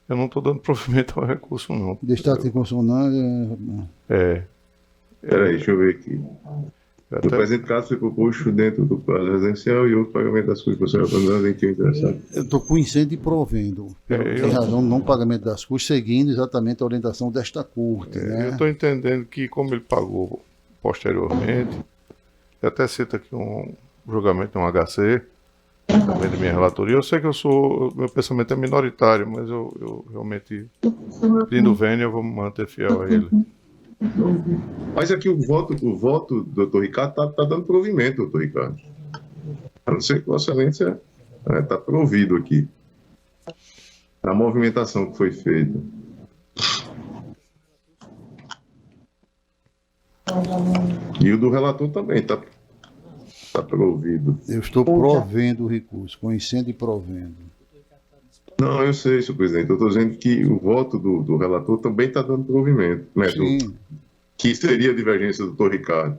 eu não estou dando provimento ao recurso, não. Destaque em consonância. Peraí, deixa eu ver aqui. No presente caso, foi proposto dentro do prazo residencial e outro pagamento das custas processuais em que o interessado. Eu estou conhecendo e provendo, em razão do não pagamento das custas, seguindo exatamente a orientação desta Corte. Né? Eu estou entendendo que, como ele pagou posteriormente, eu até cito aqui um julgamento de um HC, também da minha relatoria. Eu sei que meu pensamento é minoritário, mas eu realmente, pedindo vênia, eu vou me manter fiel a ele. Mas aqui o voto do doutor Ricardo está dando provimento, doutor Ricardo. A não ser que Vossa Excelência está provido aqui. A movimentação que foi feita. E o do relator também, tá? Está provido. Eu estou provendo o recurso, conhecendo e provendo. Não, eu sei, senhor presidente. Eu estou dizendo que o voto do relator também está dando provimento. Né? Sim. Que seria a divergência do doutor Ricardo.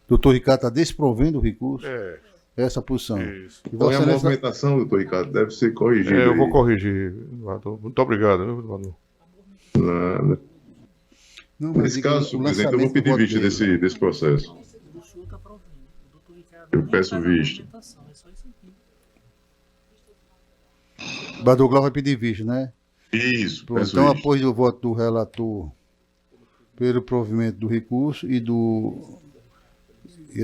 O doutor Ricardo está desprovendo o recurso? É. Essa posição. Isso. Então a movimentação, doutor Ricardo, deve ser corrigida. Eu vou corrigir, Eduardo. Muito obrigado, Eduardo. Nada. Não, Nesse caso, senhor presidente, eu vou pedir vista desse processo. Eu peço vista. O Badoglau vai pedir vista, né? Isso, Pronto, peço então, vista. após o voto do relator pelo provimento do recurso e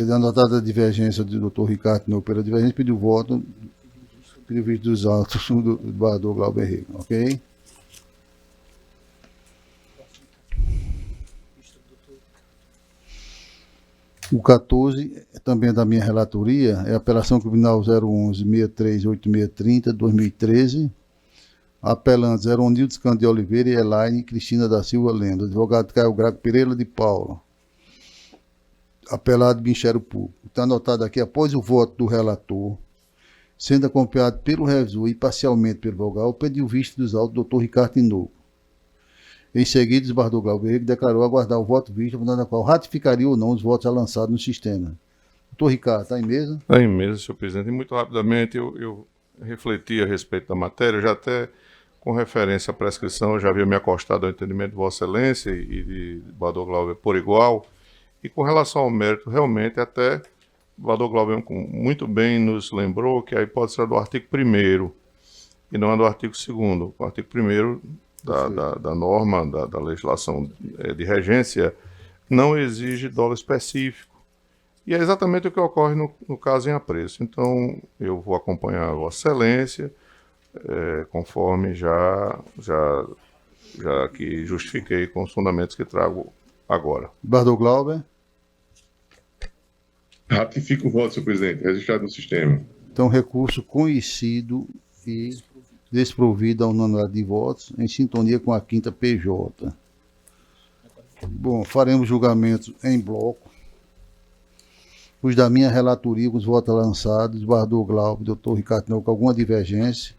da anotada divergência do doutor Ricardo Tinoco pela divergência, pediu voto, pediu vista dos autos do Badoglau Berrego, ok? O 14, também da minha relatoria, é a apelação criminal 011-638630-2013, apelantes Eronildo Cândido de Oliveira e Elaine Cristina da Silva Lemos, advogado Caio Graco Pereira de Paula, apelado Ministério Público. Está anotado aqui, após o voto do relator, sendo acompanhado pelo revisor e parcialmente pelo vogal, pediu vista dos autos do Dr. Ricardo Tinoco. Em seguida, o desembargador Glauber Berrego declarou aguardar o voto vista, na qual ratificaria ou não os votos já lançados no sistema. Doutor Ricardo, está em mesa? Está em mesa, senhor presidente. E muito rapidamente, eu refleti a respeito da matéria, já até com referência à prescrição, eu já havia me acostado ao entendimento de Vossa Excelência e de Bador Glauber por igual. E com relação ao mérito, realmente, até Bador Glauber muito bem nos lembrou que a hipótese era do artigo 1º e não é do artigo 2º. O artigo 1º da norma, da legislação de regência, não exige dolo específico. E é exatamente o que ocorre no caso em apreço. Então, eu vou acompanhar a Vossa Excelência, conforme já que justifiquei com os fundamentos que trago agora. Bador Glauber? Ratifico o voto, senhor presidente, registrado no sistema. Então, recurso conhecido e desprovido à unanimidade de votos, em sintonia com a 5ª PJ. Bom, faremos julgamentos em bloco. Os da minha relatoria, com os votos lançados, Bador Glauber, doutor Ricardo Tinoco, alguma divergência?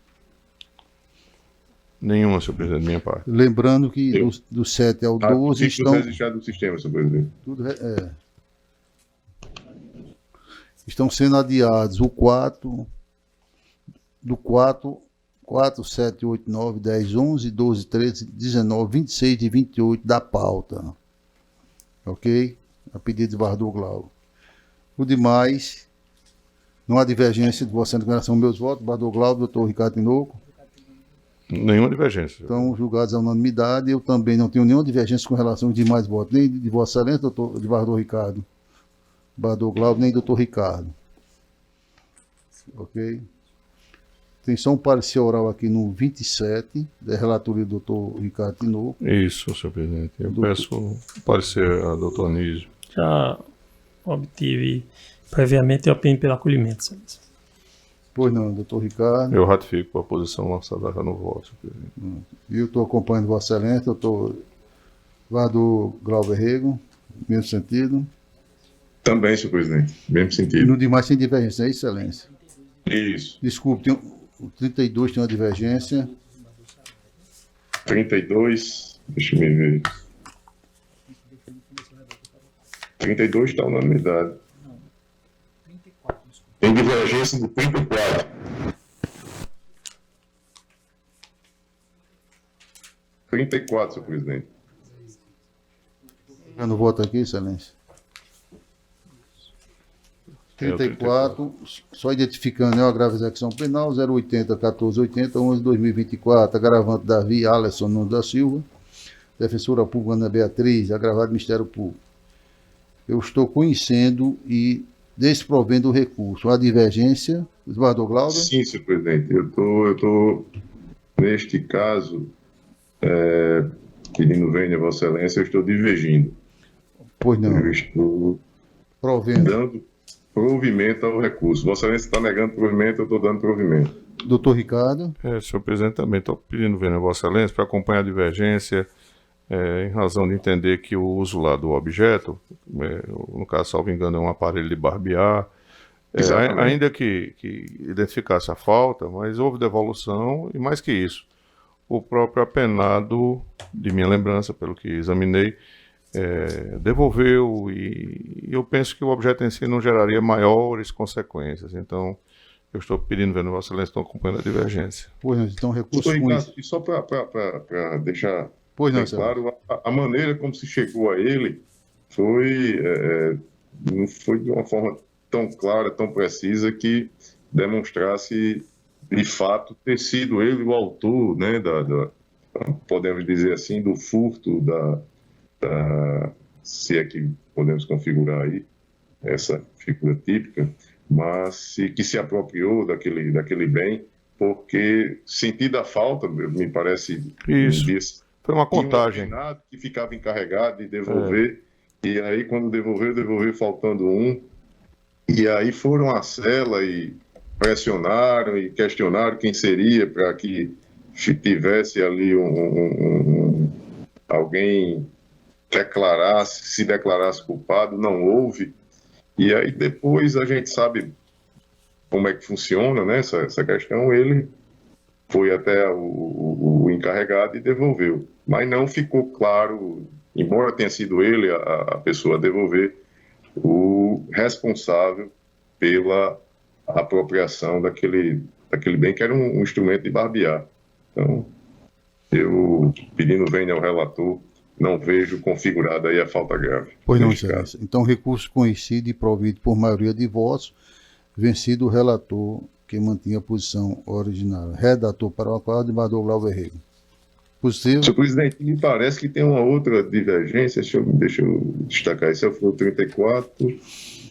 Nenhuma, senhor presidente, da minha parte. Lembrando que do 7 ao 12 estão... registrado no sistema, senhor presidente. Estão sendo adiados o 4, 7, 8, 9, 10, 11, 12, 13, 19, 26 e 28 da pauta. Ok? A pedido de Bador Glauber. O demais, não há divergência de Vossa Excelência com relação aos meus votos. Bador Glauber, doutor Ricardo Tinoco. Nenhuma divergência. Estão julgados à unanimidade. Eu também não tenho nenhuma divergência com relação aos demais votos, nem de Vossa Excelência, doutor de Bador Ricardo, Bador Glauber, nem doutor Ricardo. Ok? Tem só um parecer oral aqui no 27, da relatoria do doutor Ricardo Tinoco. Isso, senhor presidente. Eu peço parecer a doutor Anísio. Já obtive previamente e opino pelo acolhimento, excelência. Pois não, doutor Ricardo. Eu ratifico a posição lançada já no voto, senhor presidente. Eu estou acompanhando Vossa Excelência, doutor Bador Glauber Berrego, mesmo sentido. Também, senhor presidente, mesmo E sentido. no demais sem divergência, é isso, Excelência? Isso. Desculpe, o 32 tem uma divergência. 32, deixa eu me ver. 32 está unanimidade. Tem divergência do 34. 34, senhor presidente. Eu não voto aqui, Excelência. 34, só identificando, é o agravo de execução penal, 080, 1480, 11, 2024, agravante Davi Alisson Nunes da Silva, defensora pública Ana Beatriz, agravado Ministério Público. Eu estou conhecendo e desprovendo o recurso. A divergência, Bador Glauber? Sim, senhor presidente. Eu tô neste caso, pedindo vênia a Vossa Excelência, eu estou divergindo. Pois não. Eu estou dando provimento ao recurso. Vossa Excelência está negando provimento, eu estou dando provimento. Doutor Ricardo? Senhor presidente, também estou pedindo vênia a Vossa Excelência para acompanhar a divergência, em razão de entender que o uso lá do objeto, no caso, salvo engano, é um aparelho de barbear, ainda que identificasse a falta, mas houve devolução e mais que isso. O próprio apenado, de minha lembrança, pelo que examinei, devolveu e eu penso que o objeto em si não geraria maiores consequências. Então, eu estou pedindo, vendo Vossa Excelência, estão acompanhando a divergência. Pois não, então recurso E só para deixar pois não, claro, a maneira como se chegou a ele não foi de uma forma tão clara, tão precisa, que demonstrasse de fato ter sido ele o autor, né, podemos dizer assim, do furto, se é que podemos configurar aí essa figura típica, mas que se apropriou daquele bem, porque sentido a falta, me parece... Isso, foi uma contagem. Que ficava encarregado de devolver, e aí quando devolveu faltando um, e aí foram à cela e pressionaram e questionaram quem seria para que tivesse ali alguém se declarasse culpado. Não houve. E aí depois a gente sabe como é que funciona, né, essa questão. Ele foi até o encarregado e devolveu. Mas não ficou claro, embora tenha sido ele a pessoa a devolver, o responsável pela apropriação daquele bem, que era um instrumento de barbear. Então, eu, pedindo vênia ao relator, não vejo configurada aí a falta grave. Pois não, Excelência. Então, recurso conhecido e provido por maioria de votos, vencido o relator que mantinha a posição original. Redator para o acordo, desembargador Glauber Rego. Possível? Senhor presidente, me parece que tem uma outra divergência. Deixa eu destacar. Esse é o 34. Deixa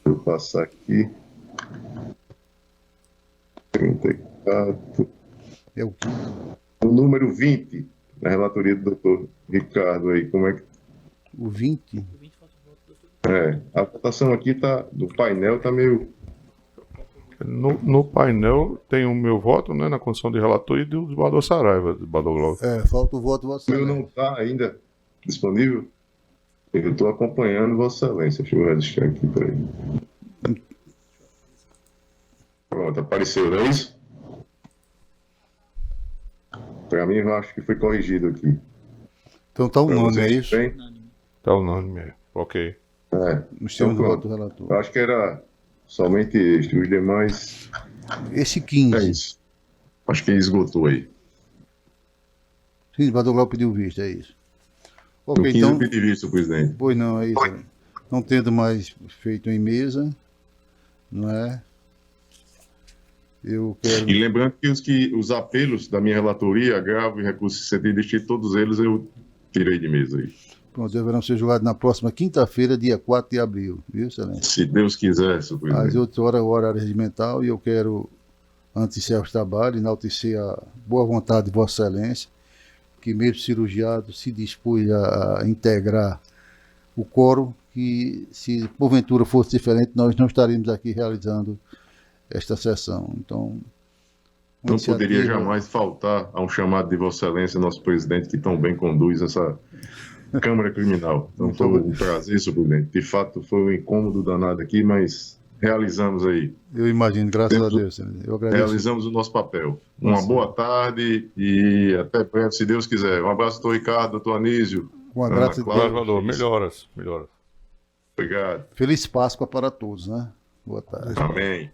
eu passar aqui. 34. É o quê? O número 20, na relatoria do doutor Ricardo aí, como é que... O 20? A votação aqui do painel está meio... No painel tem o meu voto, né, na condição de relator, e do desembargador Saraiva, do desembargador Glauber. Falta o voto do Vossa Excelência. O meu não está ainda disponível? Eu estou acompanhando Vossa Excelência. Deixa eu registrar aqui, peraí. Pronto, apareceu, não é isso? Para mim, eu acho que foi corrigido aqui. Então está unânime, é isso? Está unânime, ok. No sistema do voto do relator. Eu acho que era somente este, os demais... Esse 15. É isso. Acho que esgotou aí. Sim, o desembargador Glauber pediu vista, é isso. Ok, o 15 então... eu pedi vista, presidente. Pois não, é isso. Não tendo mais feito em mesa, não é? Eu quero... E lembrando que os apelos da minha relatoria, agravo e recurso de sentido distinto, todos eles eu tirei de mesa aí. Pronto, deverão ser julgados na próxima quinta-feira, dia 4 de abril, viu, Excelência? Se Deus quiser, senhor presidente. Às 8 horas, o horário regimental, e eu quero, antes de encerrar os trabalhos, enaltecer a boa vontade de Vossa Excelência, que mesmo cirurgiado se dispôs a integrar o quórum, que se porventura fosse diferente, nós não estaríamos aqui realizando esta sessão. Então, não poderia jamais faltar a um chamado de Vossa Excelência, nosso presidente, que tão bem conduz essa Câmara Criminal. Então, foi um prazer, senhor presidente. De fato, foi um incômodo danado aqui, mas realizamos aí. Eu imagino, graças a Deus. Eu agradeço. Realizamos o nosso papel. Uma boa tarde e até breve, se Deus quiser. Um abraço, doutor Ricardo, doutor Anísio. Com a graça de Deus. Melhoras. Obrigado. Feliz Páscoa para todos, né? Boa tarde. Amém.